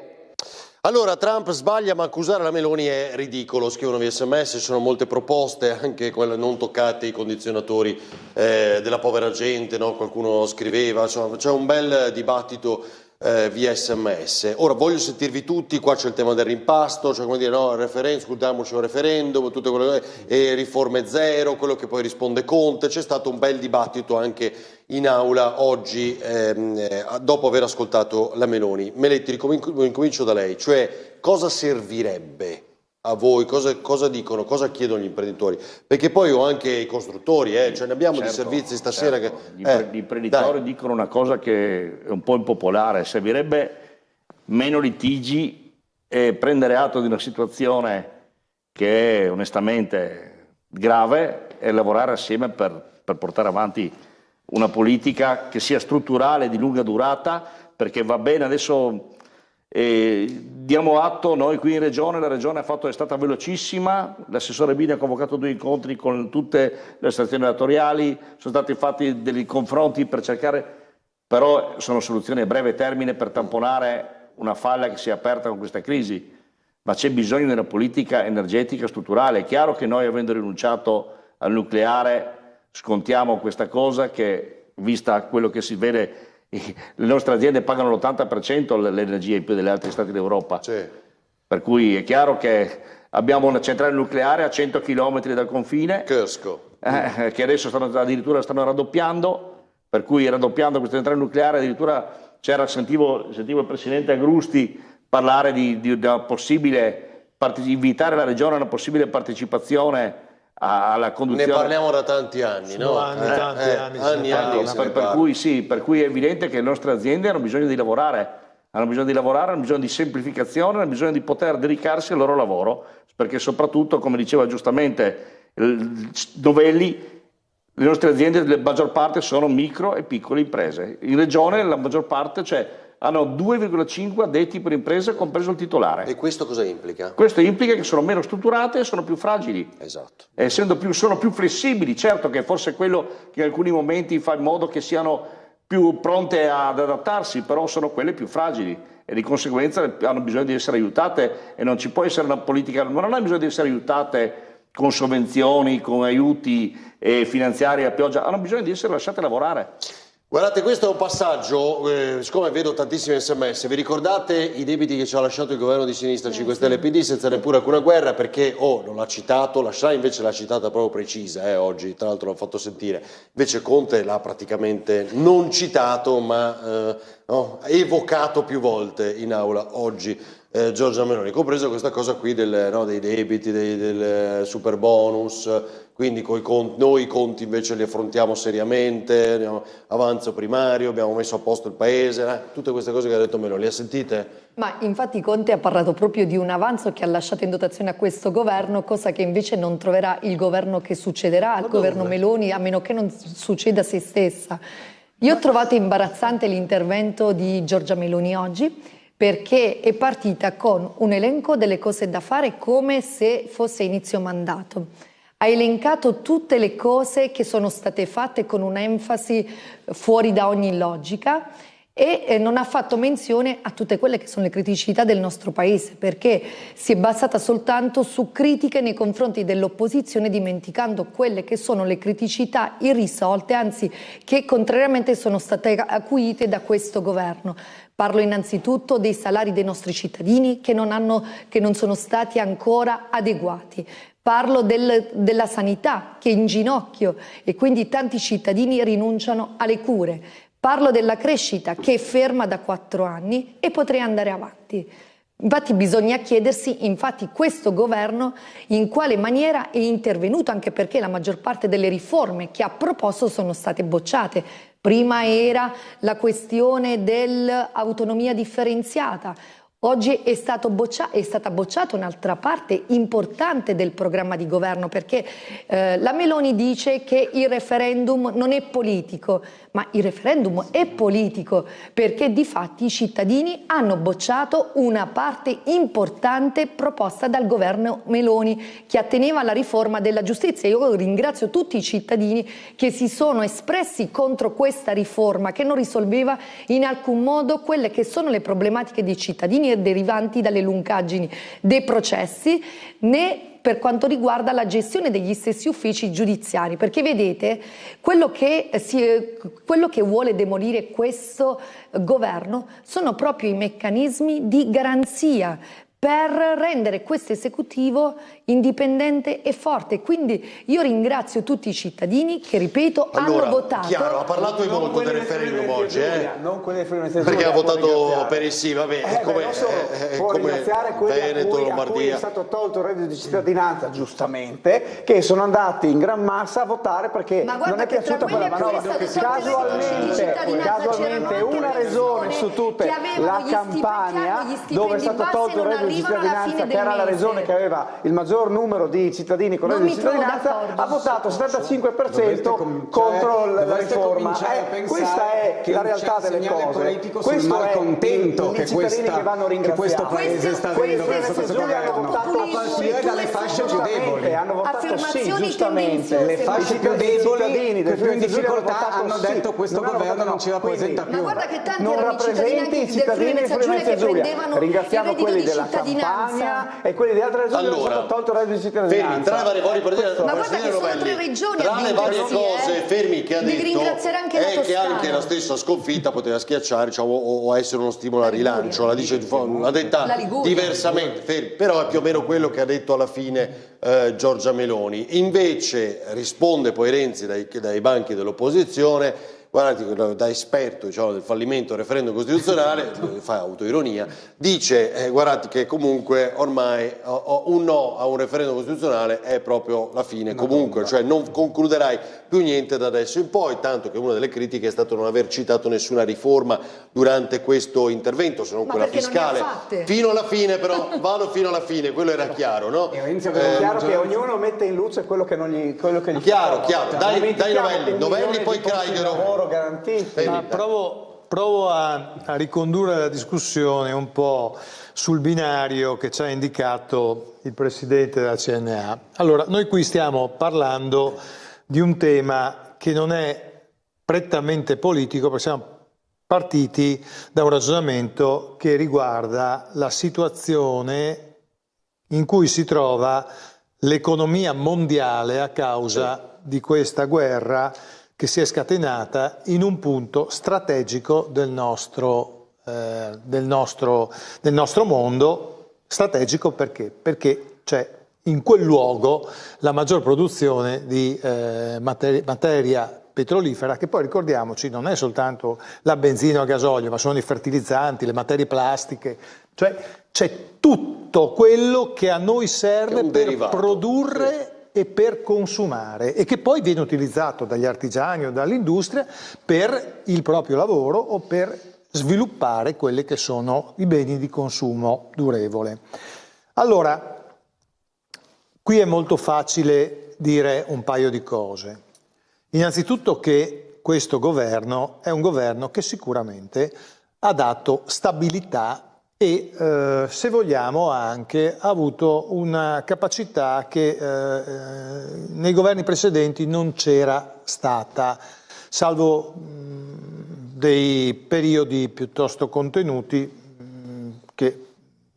Allora, Trump sbaglia, ma accusare la Meloni è ridicolo, scrivono via SMS, ci sono molte proposte, anche quelle non toccate, i condizionatori della povera gente, no? Qualcuno scriveva, insomma, c'è un bel dibattito via SMS. Ora voglio sentirvi tutti, qua c'è il tema del rimpasto, cioè come dire, no, il referendum, scudiamoci un referendum, tutte quelle riforme zero, quello che poi risponde Conte, c'è stato un bel dibattito anche in aula oggi dopo aver ascoltato la Meloni. Meletti, incomincio da lei, cioè cosa servirebbe a voi, cosa dicono, cosa chiedono gli imprenditori? Perché poi ho anche i costruttori, cioè ne abbiamo di servizi stasera che... Gli imprenditori dicono una cosa che è un po' impopolare, servirebbe meno litigi e prendere atto di una situazione che è onestamente grave e lavorare assieme per portare avanti una politica che sia strutturale, di lunga durata, perché va bene adesso... diamo atto, noi qui in Regione, la Regione è stata velocissima, l'assessore Bini ha convocato 2 incontri con tutte le stazioni datoriali, sono stati fatti dei confronti per cercare, però sono soluzioni a breve termine per tamponare una falla che si è aperta con questa crisi, ma c'è bisogno di una politica energetica strutturale. È chiaro che noi, avendo rinunciato al nucleare, scontiamo questa cosa che, vista quello che si vede, le nostre aziende pagano l'80% l'energia in più degli altri stati d'Europa. Sì. Per cui è chiaro che abbiamo una centrale nucleare a 100 km dal confine, che adesso addirittura stanno raddoppiando, per cui raddoppiando questa centrale nucleare addirittura sentivo il presidente Agrusti parlare di una possibile, invitare la Regione a una possibile partecipazione alla conduzione. Ne parliamo da tanti anni, no? Anni. Per cui è evidente che le nostre aziende hanno bisogno di lavorare, hanno bisogno di semplificazione, hanno bisogno di poter dedicarsi al loro lavoro, perché soprattutto, come diceva giustamente Novelli, le nostre aziende, la maggior parte sono micro e piccole imprese. In Regione la maggior parte, hanno 2,5 addetti per impresa, compreso il titolare. E questo cosa implica? Questo implica che sono meno strutturate e sono più fragili. Esatto. Sono più flessibili, certo che forse è quello che in alcuni momenti fa in modo che siano più pronte ad adattarsi, però sono quelle più fragili e di conseguenza hanno bisogno di essere aiutate, e non ci può essere una politica, non hanno bisogno di essere aiutate con sovvenzioni, con aiuti finanziari a pioggia, hanno bisogno di essere lasciate lavorare. Guardate, questo è un passaggio, siccome vedo tantissimi SMS, vi ricordate i debiti che ci ha lasciato il governo di sinistra 5 Stelle PD senza neppure alcuna guerra, perché non l'ha citato, la Schlein invece l'ha citata proprio precisa, oggi tra l'altro l'ho fatto sentire, invece Conte l'ha praticamente non citato ma evocato più volte in aula oggi Giorgia Meloni, compreso questa cosa qui dei debiti, del super bonus. Quindi noi i conti invece li affrontiamo seriamente, avanzo primario, abbiamo messo a posto il paese, tutte queste cose che ha detto Meloni, le ha sentite? Ma infatti Conte ha parlato proprio di un avanzo che ha lasciato in dotazione a questo governo, cosa che invece non troverà il governo che succederà al governo Meloni, a meno che non succeda a se stessa. Io ho trovato imbarazzante l'intervento di Giorgia Meloni oggi, perché è partita con un elenco delle cose da fare come se fosse inizio mandato. Ha elencato tutte le cose che sono state fatte con un'enfasi fuori da ogni logica e non ha fatto menzione a tutte quelle che sono le criticità del nostro paese, perché si è basata soltanto su critiche nei confronti dell'opposizione, dimenticando quelle che sono le criticità irrisolte, anzi che contrariamente sono state acuite da questo governo. Parlo innanzitutto dei salari dei nostri cittadini che non sono stati ancora adeguati. Parlo della sanità che è in ginocchio e quindi tanti cittadini rinunciano alle cure. Parlo della crescita che è ferma da 4 anni e potrei andare avanti. Infatti bisogna chiedersi, questo governo in quale maniera è intervenuto, anche perché la maggior parte delle riforme che ha proposto sono state bocciate. Prima era la questione dell'autonomia differenziata. Oggi è stata bocciata un'altra parte importante del programma di governo, perché la Meloni dice che il referendum non è politico, ma il referendum è politico perché di fatti i cittadini hanno bocciato una parte importante proposta dal governo Meloni che atteneva alla riforma della giustizia. Io ringrazio tutti i cittadini che si sono espressi contro questa riforma che non risolveva in alcun modo quelle che sono le problematiche dei cittadini derivanti dalle lungaggini dei processi, né per quanto riguarda la gestione degli stessi uffici giudiziari, perché vedete quello che vuole demolire questo governo sono proprio i meccanismi di garanzia per rendere questo esecutivo indipendente e forte. Quindi io ringrazio tutti i cittadini che, ripeto, hanno votato. Chiaro, ha parlato di molto del referendum oggi, non quelli del Friuli perché ha votato per il sì, vabbè, può ringraziare quelli a cui è stato tolto il reddito di cittadinanza, giustamente, che sono andati in gran massa a votare perché non è piaciuta quella manovra. Casualmente una regione su tutte, la Campania, dove è stato tolto il reddito di cittadinanza, che era la regione che aveva il maggior numero di cittadini con reddito di cittadinanza, ha votato 75% contro la riforma. Questa è la realtà delle cose. Questo malcontento che questo paese sta avendo verso questo governo. Dalle fasce più deboli. Hanno votato sì, giustamente. Le fasce più deboli, che più in difficoltà, hanno detto questo governo non ci rappresenta più. Non rappresenti i cittadini di Friuli Venezia Giulia. Ringraziamo quelli della Campania e quelli di altre regioni che hanno tolto il reddito di cittadinanza. Fermi, tra le varie ma guarda che sono 3 regioni tra le varie cose, Fermi, che ha devi detto ringraziare anche è che anche la stessa sconfitta poteva schiacciare, o essere uno stimolo al rilancio, l'ha detta diversamente, Fermi, però è più o meno quello che ha detto alla fine Giorgia Meloni. Invece risponde poi Renzi dai banchi dell'opposizione. Guardate, da esperto del fallimento del referendum costituzionale, fa autoironia, dice guardate che comunque ormai un no a un referendum costituzionale è proprio la fine, comunque, cioè non concluderai più niente da adesso in poi, tanto che una delle critiche è stato non aver citato nessuna riforma durante questo intervento, se non quella fiscale. Fino alla fine però, vado fino alla fine, quello era chiaro, no? È chiaro che ognuno mette in luce quello che gli chiaro, dai Novelli poi Kraigero. Provo a ricondurre la discussione un po' sul binario che ci ha indicato il Presidente della CNA. Allora, noi qui stiamo parlando di un tema che non è prettamente politico, perché siamo partiti da un ragionamento che riguarda la situazione in cui si trova l'economia mondiale a causa di questa guerra che si è scatenata in un punto strategico del nostro mondo. Strategico perché? Perché c'è in quel luogo la maggior produzione di materia petrolifera, che poi ricordiamoci non è soltanto la benzina o il gasolio, ma sono i fertilizzanti, le materie plastiche, cioè c'è tutto quello che a noi serve per produrre e per consumare e che poi viene utilizzato dagli artigiani o dall'industria per il proprio lavoro o per sviluppare quelli che sono i beni di consumo durevole. Allora, qui è molto facile dire un paio di cose. Innanzitutto che questo governo è un governo che sicuramente ha dato stabilità e se vogliamo ha anche avuto una capacità che nei governi precedenti non c'era stata, salvo dei periodi piuttosto contenuti che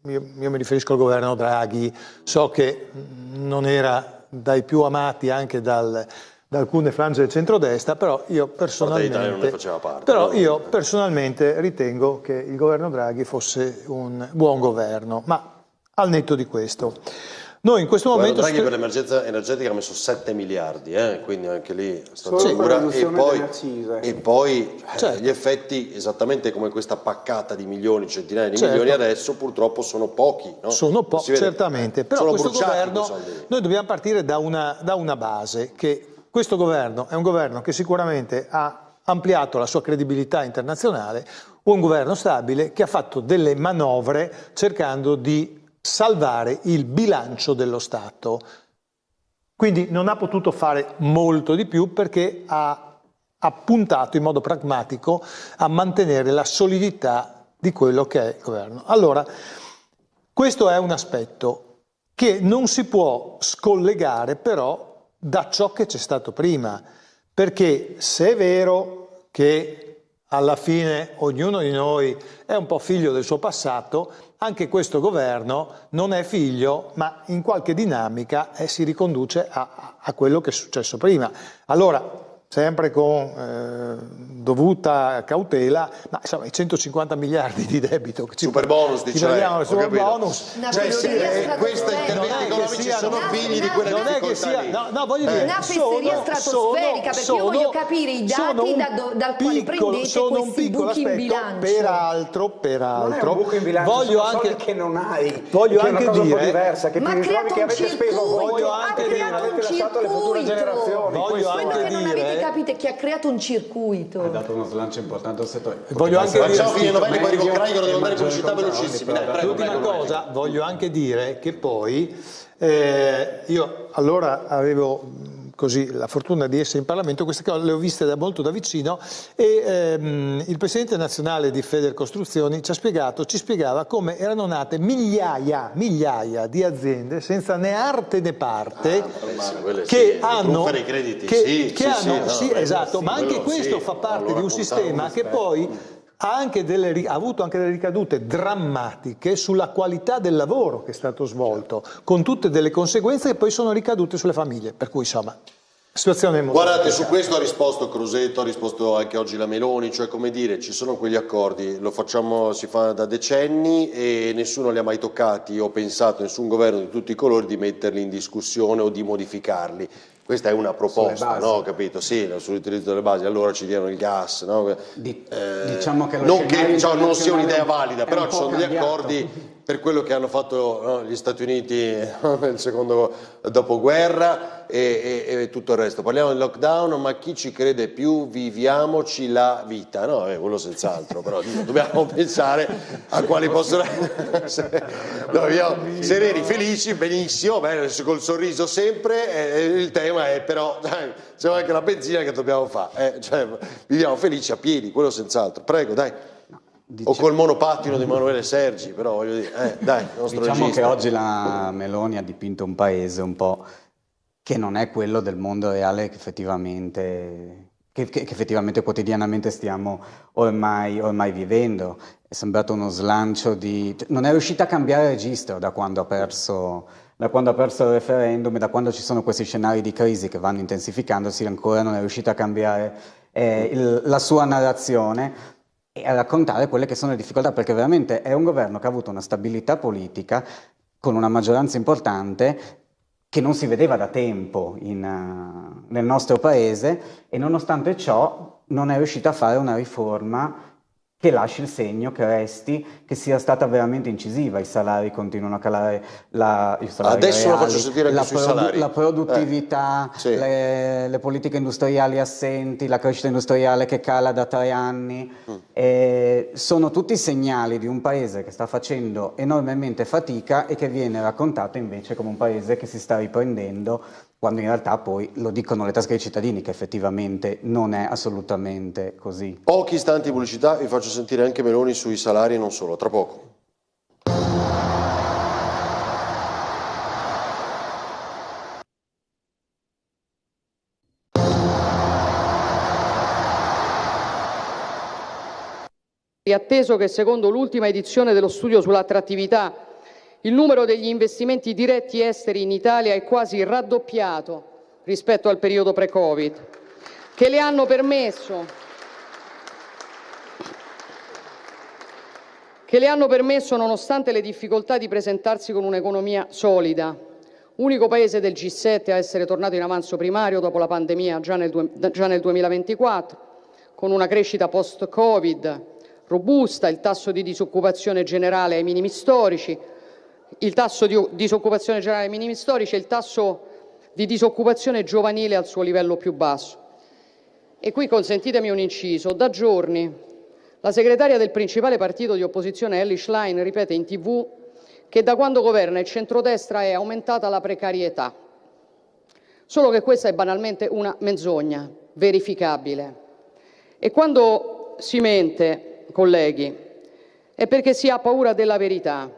io mi riferisco al governo Draghi. So che non era dai più amati anche da alcune frange del centrodestra, però io personalmente ritengo che il governo Draghi fosse un buon governo, ma al netto di questo. Noi in questo momento... Draghi per l'emergenza energetica ha messo 7 miliardi, quindi anche lì è stata solo sicura. per E poi certo, gli effetti, esattamente come questa paccata di milioni, centinaia di milioni adesso, purtroppo sono pochi. No? Sono pochi, certamente, però sono questo governo, noi dobbiamo partire da una base, che questo governo è un governo che sicuramente ha ampliato la sua credibilità internazionale, un governo stabile che ha fatto delle manovre cercando di salvare il bilancio dello Stato. Quindi non ha potuto fare molto di più perché ha puntato in modo pragmatico a mantenere la solidità di quello che è il governo. Allora, questo è un aspetto che non si può scollegare però da ciò che c'è stato prima, perché se è vero che alla fine ognuno di noi è un po' figlio del suo passato, anche questo governo non è figlio, ma in qualche dinamica si riconduce a quello che è successo prima. Allora, sempre con dovuta cautela, ma insomma i 150 miliardi di debito che super bonus, diciamo, super bonus, cioè sì, questi interventi economici sono figli di quelle difficoltà lì. No, voglio dire, una fesseria stratosferica, perché io voglio capire i dati dal quale prendete questi buchi in bilancio. Peraltro, voglio anche che non hai, voglio anche dire, un po' diversa, che ma ti ritrovi che avete speso voi, voglio anche dire, avete lasciato alle future generazioni. Voglio anche dire, capite che ha creato un circuito. Ha dato uno slancio importante al settore. Voglio anche dire, l'ultima cosa, voglio anche dire che poi io allora avevo così la fortuna di essere in Parlamento, queste cose le ho viste molto da vicino e il Presidente nazionale di Federcostruzioni ci spiegava come erano nate migliaia di aziende senza né arte né parte che hanno ma anche questo fa parte di un sistema che poi ha avuto anche delle ricadute drammatiche sulla qualità del lavoro che è stato svolto, con tutte delle conseguenze che poi sono ricadute sulle famiglie, per cui insomma situazione molto Guardate, su questo ha risposto Crosetto, ha risposto anche oggi la Meloni, cioè come dire, ci sono quegli accordi, si fa da decenni e nessuno li ha mai toccati o pensato, nessun governo di tutti i colori, di metterli in discussione o di modificarli. Questa è una proposta, no? Capito? Sì, sull'utilizzo delle basi, allora ci diano il gas, no? Diciamo che non sia un'idea valida, però ci sono degli accordi per quello che hanno fatto gli Stati Uniti nel secondo dopoguerra e tutto il resto. Parliamo del lockdown, ma chi ci crede più, viviamoci la vita, no? Quello senz'altro, però dobbiamo pensare a quali possono essere. Sereni, felici, benissimo, col sorriso sempre, il tema è però c'è anche la benzina che dobbiamo fare, cioè, viviamo felici a piedi, quello senz'altro. Prego, dai. O col monopattino di Emanuele Sergi, però voglio dire, dai, nostro diciamo regista. che oggi la Meloni ha dipinto un paese un po' che non è quello del mondo reale che effettivamente quotidianamente stiamo ormai vivendo. È sembrato uno slancio non è riuscita a cambiare registro da quando ha perso il referendum e da quando ci sono questi scenari di crisi che vanno intensificandosi, ancora non è riuscita a cambiare la sua narrazione e a raccontare quelle che sono le difficoltà, perché veramente è un governo che ha avuto una stabilità politica con una maggioranza importante che non si vedeva da tempo nel nostro paese, e nonostante ciò non è riuscita a fare una riforma che lasci il segno, che resti, che sia stata veramente incisiva. I salari continuano a calare, adesso reali, lo faccio sentire anche sui salari. La produttività, sì. le politiche industriali assenti, la crescita industriale che cala da 3 anni, sono tutti segnali di un paese che sta facendo enormemente fatica e che viene raccontato invece come un paese che si sta riprendendo, quando in realtà poi lo dicono le tasche dei cittadini che effettivamente non è assolutamente così. Pochi istanti di pubblicità, vi faccio sentire anche Meloni sui salari e non solo, tra poco. e atteso che secondo l'ultima edizione dello studio sull'attrattività il numero degli investimenti diretti esteri in Italia è quasi raddoppiato rispetto al periodo pre-Covid, che le hanno permesso nonostante le difficoltà di presentarsi con un'economia solida. Unico paese del G7 a essere tornato in avanzo primario dopo la pandemia già nel 2024, con una crescita post-Covid robusta, il tasso di disoccupazione generale ai minimi storici, il tasso di disoccupazione giovanile al suo livello più basso. E qui consentitemi un inciso. Da giorni la segretaria del principale partito di opposizione, Elly Schlein, ripete in TV che da quando governa il centrodestra è aumentata la precarietà. Solo che questa è banalmente una menzogna verificabile. E quando si mente, colleghi, è perché si ha paura della verità.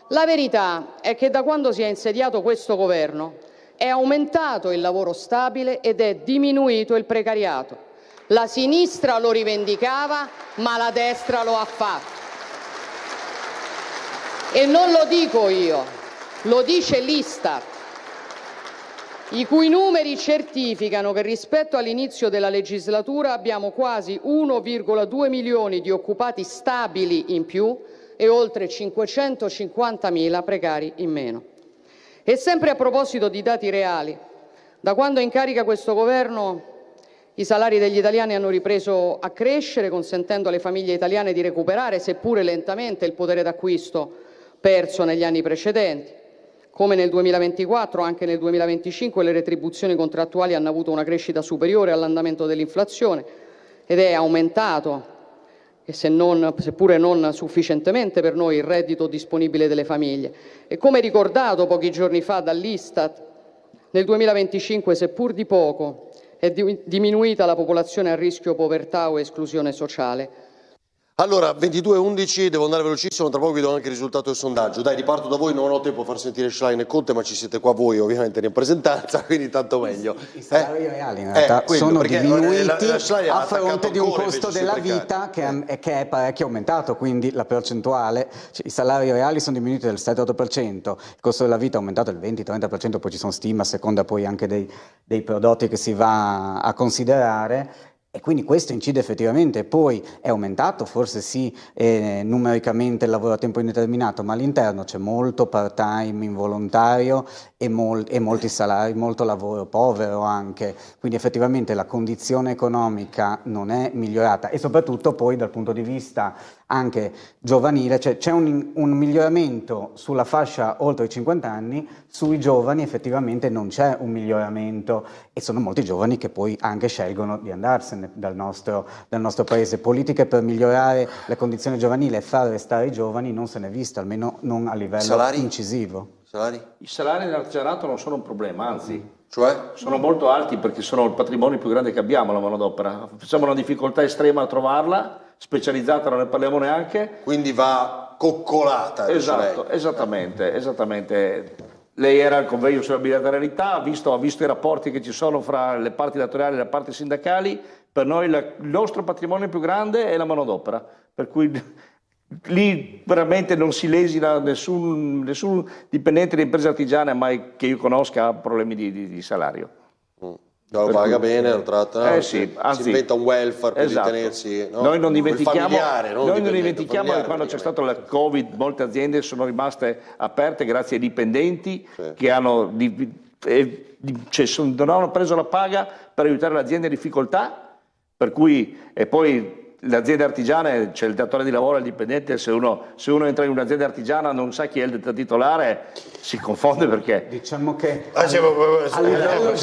La verità è che da quando si è insediato questo governo è aumentato il lavoro stabile ed è diminuito il precariato. La sinistra lo rivendicava, ma la destra lo ha fatto. E non lo dico io, lo dice l'Istat, i cui numeri certificano che rispetto all'inizio della legislatura abbiamo quasi 1,2 milioni di occupati stabili in più e oltre 550.000 precari in meno. E sempre a proposito di dati reali, da quando è in carica questo governo i salari degli italiani hanno ripreso a crescere, consentendo alle famiglie italiane di recuperare, seppure lentamente, il potere d'acquisto perso negli anni precedenti. Come nel 2024, anche nel 2025 le retribuzioni contrattuali hanno avuto una crescita superiore all'andamento dell'inflazione ed è aumentato, e seppure non sufficientemente per noi, il reddito disponibile delle famiglie. E come ricordato pochi giorni fa dall'Istat, nel 2025, seppur di poco, è diminuita la popolazione a rischio povertà o esclusione sociale. Allora, 22:11, devo andare velocissimo, tra poco vi do anche il risultato del sondaggio. Dai, riparto da voi, non ho tempo a far sentire Schlein e Conte, ma ci siete qua voi ovviamente in rappresentanza, quindi tanto meglio. I salari reali in realtà sono diminuiti a fronte di un costo della vita che è parecchio aumentato, quindi la percentuale, cioè, i salari reali sono diminuiti del 7-8%, il costo della vita è aumentato del 20-30%, poi ci sono stime a seconda poi anche dei prodotti che si va a considerare. E quindi questo incide effettivamente, poi è aumentato forse sì numericamente il lavoro a tempo indeterminato, ma all'interno c'è molto part-time involontario e molti salari, molto lavoro povero anche, quindi effettivamente la condizione economica non è migliorata e soprattutto poi dal punto di vista anche giovanile, cioè c'è un miglioramento sulla fascia oltre i 50 anni, sui giovani effettivamente non c'è un miglioramento e sono molti giovani che poi anche scelgono di andarsene dal nostro paese. Politiche per migliorare le condizioni giovanili e far restare i giovani non se ne è visto, almeno non a livello incisivo. I salari nell'artigianato non sono un problema, anzi sono molto alti perché sono il patrimonio più grande che abbiamo, la manodopera. Facciamo una difficoltà estrema a trovarla, specializzata non ne parliamo neanche. Quindi va coccolata. Esatto, esattamente. Lei era al convegno sulla bilateralità, ha visto i rapporti che ci sono fra le parti datoriali e le parti sindacali. Per noi il nostro patrimonio più grande è la manodopera, per cui lì veramente non si lesina nessun dipendente di impresa artigiana mai che io conosca ha problemi di salario. Lo paga bene, lo tratta, sì, anzi, si inventa un welfare per ritenersi, no? Noi non dimentichiamo che quando c'è stato il Covid molte aziende sono rimaste aperte grazie ai dipendenti che hanno non hanno preso la paga per aiutare le aziende in difficoltà, per cui e poi le aziende artigiane, c'è il datore di lavoro e il dipendente, se uno entra in un'azienda artigiana non sa chi è il titolare, si confonde perché... Diciamo che... si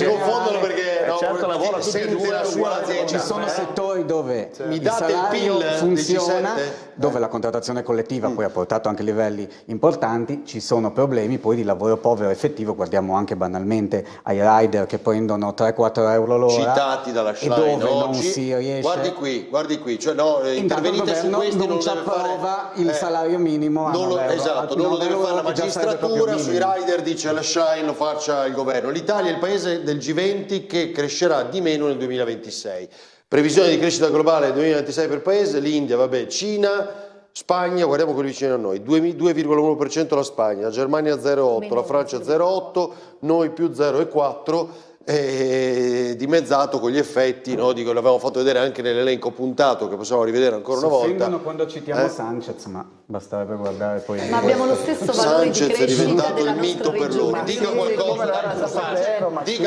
confondono perché... certo lavora tutti e due la sua azienda. Ci sono settori dove il salario funziona, dove la contrattazione collettiva poi ha portato anche livelli importanti, ci sono problemi poi di lavoro povero effettivo, guardiamo anche banalmente ai rider che prendono 3-4 euro l'ora. Citati dalla Schlein dove non oggi. Si riesce... Guardi qui, cioè intervenite su questo, non ci approva il salario minimo a 9 euro. Esatto, non lo deve fare la magistratura, sui rider dice la Schlein lo faccia il governo. L'Italia è il paese del G20 che crescerà di meno nel 2026. Previsione di crescita globale 2026 per paese, l'India, vabbè, Cina, Spagna, guardiamo quelli vicini a noi, 2,1% la Spagna, la Germania 0,8%, la Francia 0,8%, noi più 0,4%, dimezzato con gli effetti, no, di che l'avevamo fatto vedere anche nell'elenco puntato, che possiamo rivedere ancora una volta. Si offendono quando citiamo Sanchez, ma basterebbe guardare poi. Ma abbiamo lo stesso valore di crescita è diventato della il mito per loro. Dica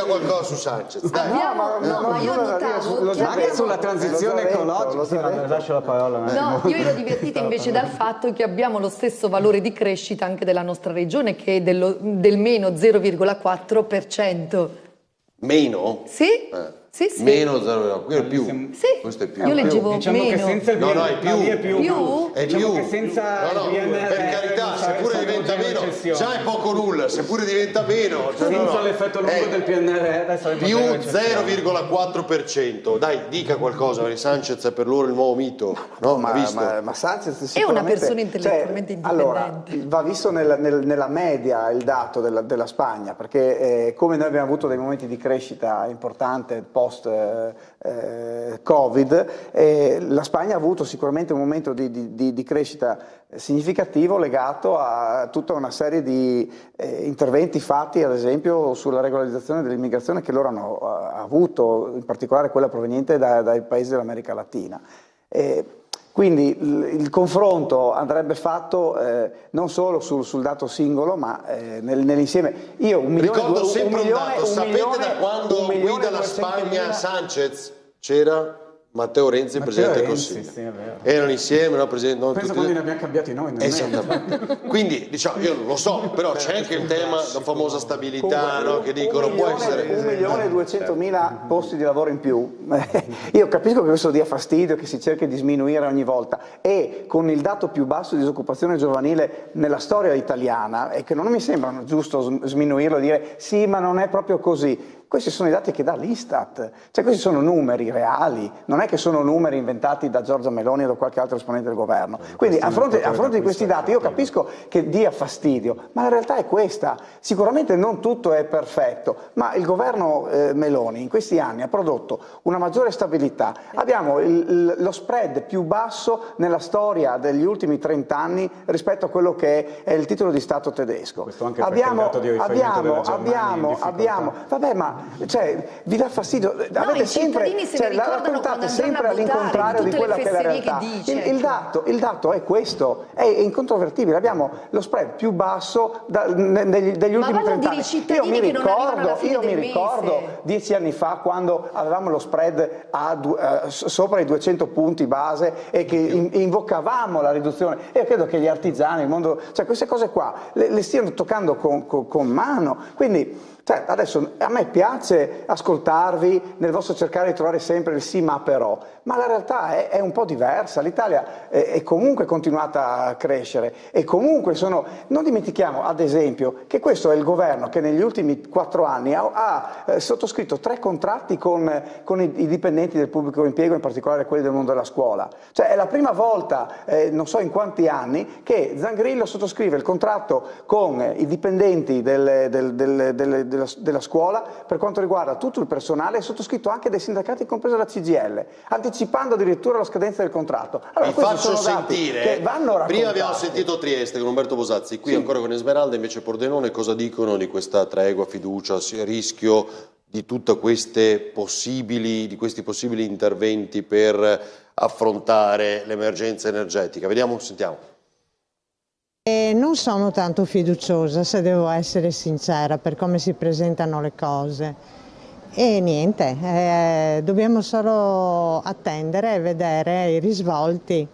qualcosa su Sanchez. Dai. Ma io notavo anche sulla transizione ecologica. Lascio la parola. No, io ero divertita invece dal fatto che abbiamo lo stesso valore di crescita anche della nostra regione, che è del meno 0,4%. Meno? Sì. Sì, sì. Meno 0,4, qui è più. Sì. Questo è più. Io leggevo diciamo meno. Che senza il no, è più. È più. È diciamo più. Che senza no, per carità, seppure diventa meno, già è poco nulla, seppure diventa meno. Senza l'effetto lungo del PNRR. Più 0,4%. Dai, dica qualcosa, perché Sanchez è per loro il nuovo mito. No, ma Sanchez è una persona intellettualmente indipendente. Allora, va visto nella media il dato della Spagna, perché come noi abbiamo avuto dei momenti di crescita importante post Covid, la Spagna ha avuto sicuramente un momento di crescita significativo legato a tutta una serie di interventi fatti, ad esempio sulla regolarizzazione dell'immigrazione che loro hanno avuto, in particolare quella proveniente dai paesi dell'America Latina. Quindi il confronto andrebbe fatto non solo sul dato singolo, ma nell'insieme. Io ricordo sempre un dato, sapete da quando guida la Spagna Sanchez? C'era Matteo Renzi, Presidente del Consiglio. Sì, erano insieme, no, Presidente? No, penso quando li abbiamo cambiati noi. Esattamente. Quindi, diciamo, io non lo so, però c'è anche il tema della famosa stabilità, no, che dicono può essere... 1.200.000 posti di lavoro in più. Io capisco che questo dia fastidio, che si cerchi di sminuire ogni volta, e con il dato più basso di disoccupazione giovanile nella storia italiana, e che non mi sembra giusto sminuirlo e dire sì, ma non è proprio così. Questi sono i dati che dà l'Istat, cioè questi sono numeri reali, non è che sono numeri inventati da Giorgia Meloni o da qualche altro esponente del governo. Quindi a fronte di questi dati io capisco che dia fastidio, ma la realtà è questa. Sicuramente non tutto è perfetto, ma il governo Meloni in questi anni ha prodotto una maggiore stabilità. Abbiamo lo spread più basso nella storia degli ultimi 30 anni rispetto a quello che è il titolo di Stato tedesco. Questo anche perché il dato di riferimento della Germania vabbè, ma cioè, vi dà fastidio, avete sempre, la raccontate sempre all'incontrario di quella che è la realtà. Il dato è questo, è incontrovertibile, abbiamo lo spread più basso degli ultimi 30 anni. Io mi ricordo 10 anni fa quando avevamo lo spread sopra i 200 punti base e che invocavamo la riduzione. E io credo che gli artigiani, il mondo, cioè queste cose qua le stiano toccando con mano. Quindi adesso a me piace ascoltarvi nel vostro cercare di trovare sempre il sì ma però, ma la realtà è un po' diversa. L'Italia è comunque continuata a crescere e comunque non dimentichiamo ad esempio che questo è il governo che negli ultimi 4 anni ha sottoscritto 3 contratti con i dipendenti del pubblico impiego, in particolare quelli del mondo della scuola. Cioè è la prima volta, non so in quanti anni, che Zangrillo sottoscrive il contratto con i dipendenti della scuola per quanto riguarda tutto il personale, è sottoscritto anche dai sindacati, compresa la CGIL, anticipando addirittura la scadenza del contratto. Allora, vi faccio sentire, che vanno raccontati. Prima abbiamo sentito Trieste con Umberto Bosazzi, qui ancora con Esmeralda, invece Pordenone, cosa dicono di questa tregua, fiducia, rischio di tutti questi possibili interventi per affrontare l'emergenza energetica? Vediamo, sentiamo. Non sono tanto fiduciosa, se devo essere sincera, per come si presentano le cose. E niente, dobbiamo solo attendere e vedere i risvolti,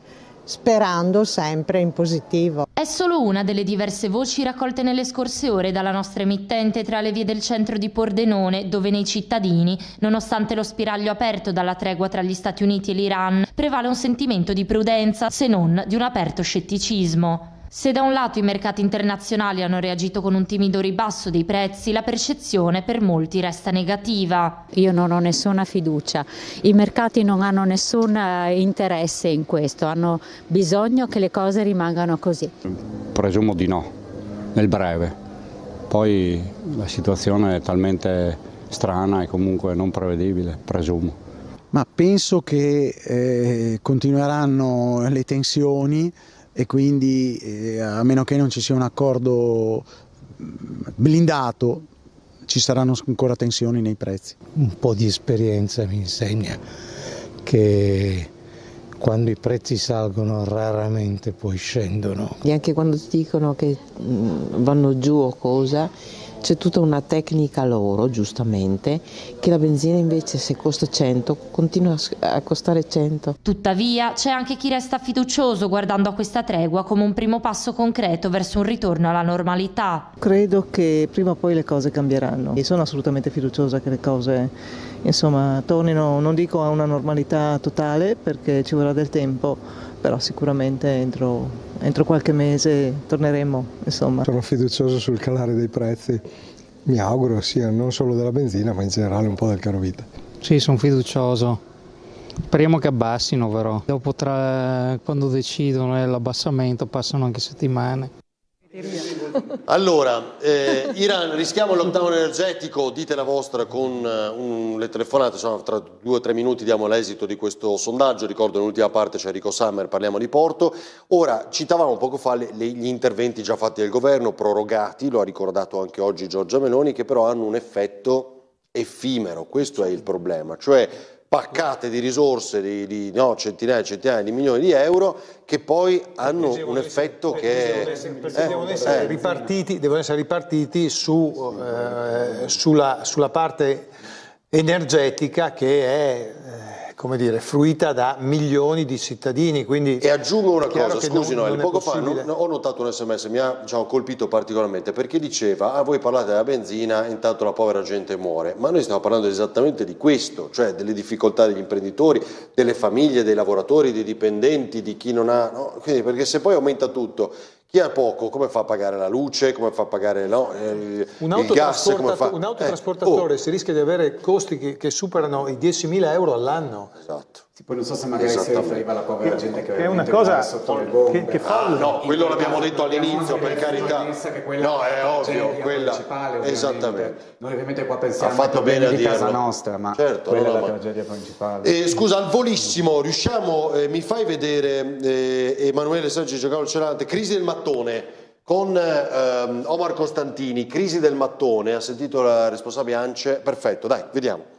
sperando sempre in positivo. È solo una delle diverse voci raccolte nelle scorse ore dalla nostra emittente tra le vie del centro di Pordenone, dove nei cittadini, nonostante lo spiraglio aperto dalla tregua tra gli Stati Uniti e l'Iran, prevale un sentimento di prudenza, se non di un aperto scetticismo. Se da un lato i mercati internazionali hanno reagito con un timido ribasso dei prezzi, la percezione per molti resta negativa. Io non ho nessuna fiducia, i mercati non hanno nessun interesse in questo, hanno bisogno che le cose rimangano così. Presumo di no, nel breve. Poi la situazione è talmente strana e comunque non prevedibile, presumo. Ma penso che continueranno le tensioni e quindi a meno che non ci sia un accordo blindato ci saranno ancora tensioni nei prezzi. Un po' di esperienza mi insegna che quando i prezzi salgono raramente poi scendono. E anche quando ti dicono che vanno giù o cosa, c'è tutta una tecnica loro, giustamente, che la benzina invece se costa 100 continua a costare 100. Tuttavia c'è anche chi resta fiducioso guardando a questa tregua come un primo passo concreto verso un ritorno alla normalità. Credo che prima o poi le cose cambieranno e sono assolutamente fiduciosa che le cose tornino, non dico a una normalità totale perché ci vorrà del tempo, però sicuramente entro qualche mese torneremo. Sono fiducioso sul calare dei prezzi, mi auguro sia non solo della benzina ma in generale un po' del carovita. Sì, sono fiducioso, speriamo che abbassino però, dopo quando decidono l'abbassamento passano anche settimane. Allora, Iran, rischiamo il lockdown energetico, dite la vostra con le telefonate, tra 2 o 3 minuti diamo l'esito di questo sondaggio, ricordo nell'ultima parte c'è Enrico Sammer, parliamo di Porto. Ora, citavamo poco fa gli interventi già fatti dal governo, prorogati, lo ha ricordato anche oggi Giorgia Meloni, che però hanno un effetto effimero, questo è il problema, cioè paccate di risorse di centinaia e centinaia di milioni di euro che poi hanno un effetto che devono essere ripartiti sulla parte energetica che è fruita da milioni di cittadini. Quindi e aggiungo una cosa, scusi Noel, poco fa ho notato un sms, mi ha colpito particolarmente perché diceva voi parlate della benzina intanto la povera gente muore, ma noi stiamo parlando esattamente di questo, cioè delle difficoltà degli imprenditori, delle famiglie, dei lavoratori, dei dipendenti, di chi non ha, no? Quindi, perché se poi aumenta tutto, chi ha poco come fa a pagare la luce, come fa a pagare il gas, come fa? Un autotrasportatore si rischia di avere costi che superano i 10.000 euro all'anno. Esatto. Poi non so se magari si riferiva alla povera gente che è una cosa sotto le bombe. Che fa no, quello l'abbiamo detto all'inizio, per carità. No, è ovvio, quella esattamente. Noi ovviamente qua pensiamo ha fatto bene a di dirlo. Casa Nostra, ma certo, quella è la tragedia principale. Scusa, al volissimo, riusciamo, mi fai vedere Emanuele Sergio Giacomo Celante, crisi del mattone con Omar Costantini, crisi del mattone, ha sentito la responsabile ANCE, perfetto, dai, vediamo.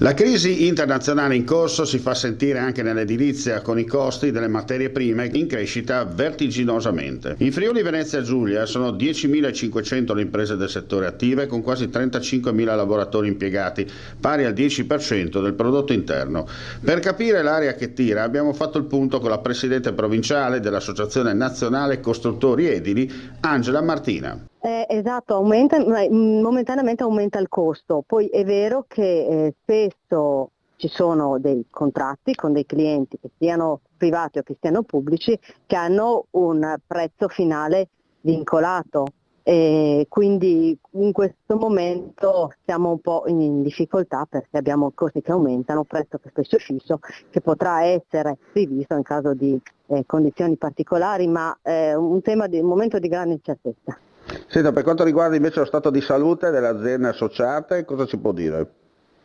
La crisi internazionale in corso si fa sentire anche nell'edilizia, con i costi delle materie prime in crescita vertiginosamente. In Friuli Venezia Giulia sono 10.500 le imprese del settore attive, con quasi 35.000 lavoratori impiegati, pari al 10% del prodotto interno. Per capire l'area che tira abbiamo fatto il punto con la presidente provinciale dell'Associazione Nazionale Costruttori Edili, Angela Martina. Esatto, momentaneamente aumenta il costo, poi è vero che spesso ci sono dei contratti con dei clienti che siano privati o che siano pubblici che hanno un prezzo finale vincolato e quindi in questo momento siamo un po' in difficoltà perché abbiamo costi che aumentano, prezzo che spesso è fisso, che potrà essere rivisto in caso di condizioni particolari, ma è un momento di grande incertezza. Senta, per quanto riguarda invece lo stato di salute delle aziende associate, cosa si può dire?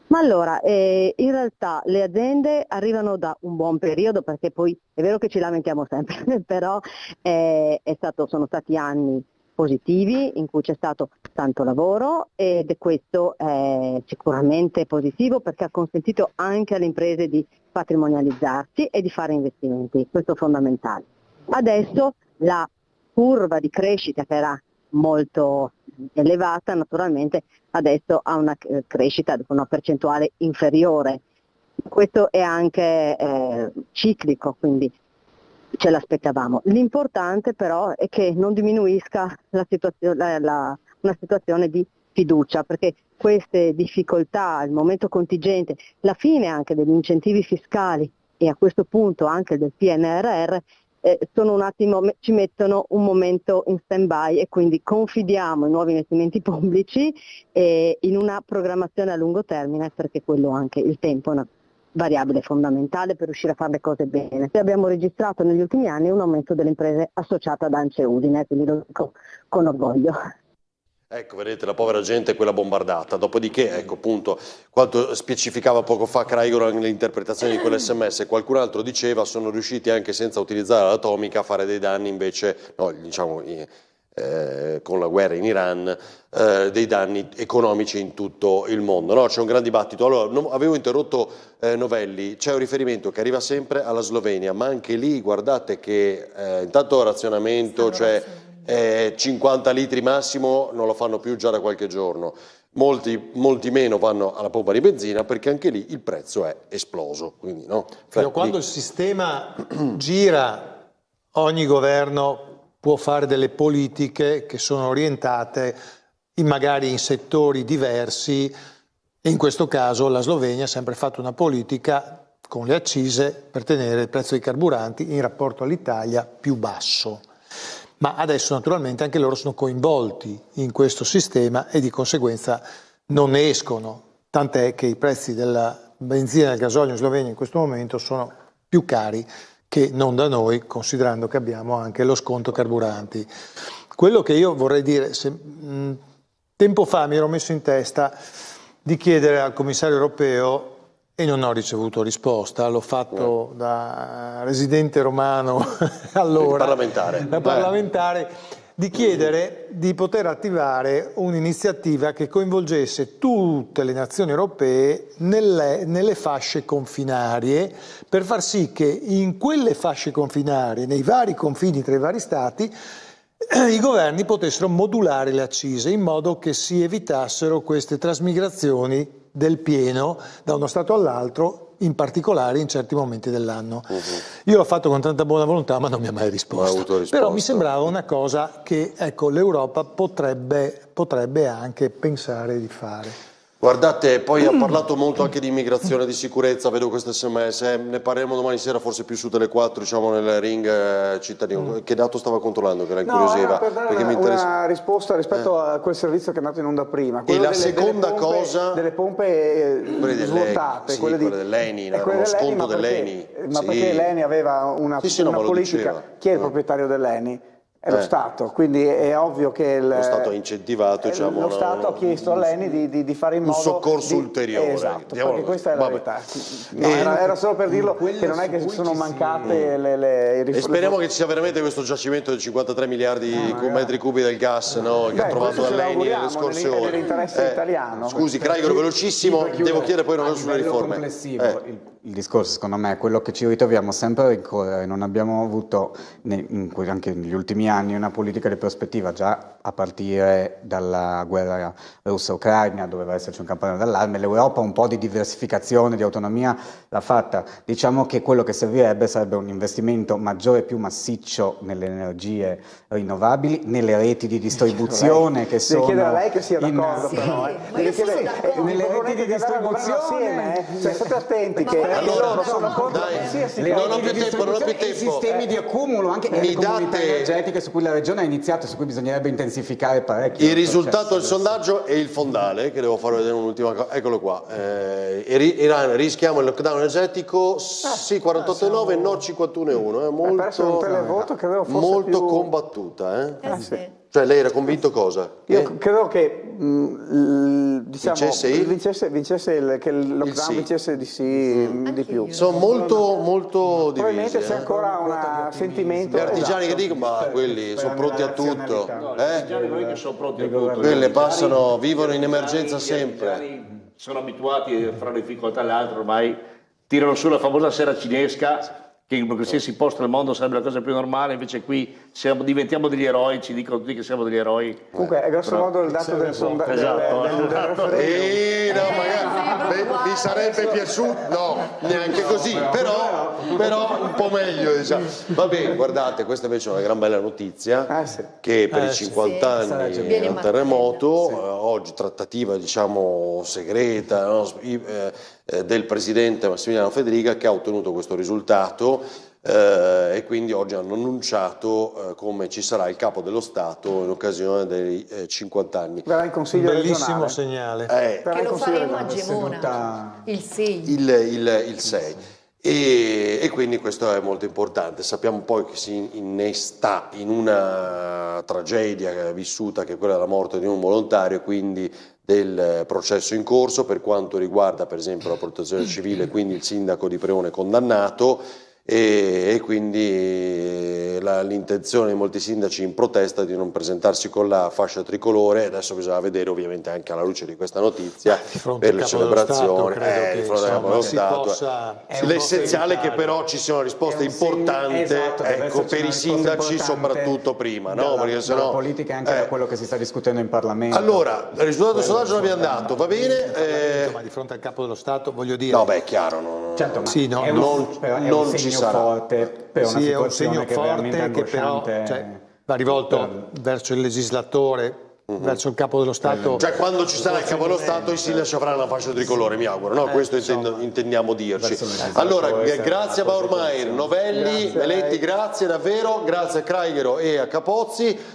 Ma allora, in realtà le aziende arrivano da un buon periodo perché poi è vero che ci lamentiamo sempre, però sono stati anni positivi in cui c'è stato tanto lavoro ed questo è sicuramente positivo perché ha consentito anche alle imprese di patrimonializzarsi e di fare investimenti, questo è fondamentale. Adesso la curva di crescita che era molto elevata naturalmente adesso ha una crescita con una percentuale inferiore. Questo è anche ciclico, quindi ce l'aspettavamo. L'importante però è che non diminuisca una situazione di fiducia, perché queste difficoltà, il momento contingente, la fine anche degli incentivi fiscali e a questo punto anche del PNRR sono un attimo, ci mettono un momento in stand-by e quindi confidiamo in nuovi investimenti pubblici e in una programmazione a lungo termine, perché quello anche il tempo è una variabile fondamentale per riuscire a fare le cose bene. Abbiamo registrato negli ultimi anni un aumento delle imprese associate ad ANCE Udine, quindi lo dico con orgoglio. Ecco, vedete, la povera gente è quella bombardata. Dopodiché, ecco, appunto, quanto specificava poco fa Craigo nell'interpretazione di quell'SMS, qualcun altro diceva sono riusciti anche senza utilizzare l'atomica a fare dei danni invece, no, diciamo, con la guerra in Iran, dei danni economici in tutto il mondo. No, c'è un gran dibattito. Allora, avevo interrotto Novelli, c'è un riferimento che arriva sempre alla Slovenia, ma anche lì guardate che intanto razionamento, cioè 50 litri massimo non lo fanno più già da qualche giorno, molti meno vanno alla pompa di benzina perché anche lì il prezzo è esploso. Quindi, no? Fino a quando il sistema gira, ogni governo può fare delle politiche che sono orientate magari in settori diversi, e in questo caso la Slovenia ha sempre fatto una politica con le accise per tenere il prezzo dei carburanti in rapporto all'Italia più basso. Ma adesso naturalmente anche loro sono coinvolti in questo sistema e di conseguenza non ne escono, tant'è che i prezzi della benzina e del gasolio in Slovenia in questo momento sono più cari che non da noi, considerando che abbiamo anche lo sconto carburanti. Quello che io vorrei dire, tempo fa mi ero messo in testa di chiedere al commissario europeo, e non ho ricevuto risposta, l'ho fatto da residente romano allora, da parlamentare, di chiedere di poter attivare un'iniziativa che coinvolgesse tutte le nazioni europee nelle fasce confinarie, per far sì che in quelle fasce confinarie, nei vari confini tra i vari stati, i governi potessero modulare le accise in modo che si evitassero queste trasmigrazioni del pieno da uno stato all'altro, in particolare in certi momenti dell'anno. Io l'ho fatto con tanta buona volontà, ma non mi ha mai risposto. Però mi sembrava una cosa che, ecco, l'Europa potrebbe anche pensare di fare. Guardate, poi ha parlato molto anche di immigrazione, di sicurezza, vedo questo SMS, ne parleremo domani sera forse più su Tele4, diciamo nel ring cittadino. Che dato stava controllando che la incuriosiva? Per dare una risposta rispetto a quel servizio che è andato in onda prima. E la seconda cosa... Delle pompe svuotate. Sì, quelle dell'ENI, uno sconto dell'ENI. Ma perché l'ENI aveva una politica? Chi è il proprietario dell'ENI? È lo Stato, quindi è ovvio che lo Stato ha incentivato, diciamo, lo Stato ha chiesto all'ENI di fare in modo un soccorso ulteriore. Esatto, perché questa è la verità. No, era solo per dirlo che non è che sono mancate le e speriamo che ci sia veramente questo giacimento di 53 miliardi metri cubi del gas, no, che ha trovato dall'ENI nelle scorse ore. Nell'interesse italiano. Scusi, Craigo, velocissimo, devo chiedere poi una cosa sulle riforme. Il discorso, secondo me, è quello che ci ritroviamo sempre a rincorrere. Non abbiamo avuto, anche negli ultimi anni, una politica di prospettiva, già a partire dalla guerra russa-ucraina, doveva esserci un campanello d'allarme. L'Europa un po' di diversificazione, di autonomia l'ha fatta. Diciamo che quello che servirebbe sarebbe un investimento maggiore e più massiccio nelle energie rinnovabili, nelle reti di distribuzione che sono... Devi chiedere a lei che sia d'accordo, però. Nelle reti di distribuzione... State attenti che... Allora, non ho più tempo. I sistemi di accumulo, anche le comunità energetiche su cui la regione ha iniziato, su cui bisognerebbe intensificare parecchio. Il risultato del sondaggio e il fondale, che devo fare vedere un'ultima cosa, eccolo qua. Iran, rischiamo il lockdown energetico? Sì, 48,9, no 51,1. Molto combattuta. Sì. Cioè lei era convinto cosa? Io credo che diciamo, vincesse che il lockdown vincesse di più. Sono molto divisi. Probabilmente c'è ancora un sentimento. Gli artigiani che dicono, ma quelli sono pronti a tutto. Gli artigiani non è che sono pronti a tutto. Quelli passano, vivono in emergenza sempre. Sono abituati fra una difficoltà e l'altra, ormai tirano su la famosa sera cinesca, che in qualsiasi posto del mondo sarebbe la cosa più normale, invece qui diventiamo degli eroi, ci dicono tutti che siamo degli eroi. Comunque è grosso modo il dato del sondaggio. Esatto. Mi sarebbe piaciuto, no, neanche così, però un po' meglio, diciamo. Va bene, guardate, questa invece è una gran bella notizia, che per i 50 anni del terremoto, oggi trattativa, diciamo, segreta, no, del presidente Massimiliano Federica, che ha ottenuto questo risultato, e quindi oggi hanno annunciato come ci sarà il capo dello Stato in occasione dei 50 anni. Verrà in consiglio bellissimo regionale. segnale. Che lo faremo a Gemona il 6. Il 6. E quindi questo è molto importante. Sappiamo poi che si innesta in una tragedia vissuta, che è quella della morte di un volontario, quindi del processo in corso per quanto riguarda per esempio la protezione civile, quindi il sindaco di Preone condannato, e quindi l'intenzione di molti sindaci in protesta di non presentarsi con la fascia tricolore. Adesso bisogna vedere, ovviamente anche alla luce di questa notizia, per le celebrazioni di fronte al Capo dello Stato. L'essenziale è che però ci sia una risposta importante, ecco, per i sindaci soprattutto prima, no? Perché sennò politica, anche da quello che si sta discutendo in Parlamento. Allora, il risultato del sondaggio l'abbiamo dato, va bene, ma di fronte al Capo dello Stato, voglio dire, no, beh, è chiaro, certo, ma sì, no, non ci sarà. Forte per una sì, è un situazione segno che forte che però va rivolto verso il legislatore, verso il Capo dello Stato. Cioè, quando ci sarà il Capo dello Stato, i sindaci avranno la fascia tricolore, mi auguro, no? Questo intendiamo dirci. Allora, grazie a Bauermeier, Novelli, Meletti, grazie davvero, grazie a Craighero e a Capozzi.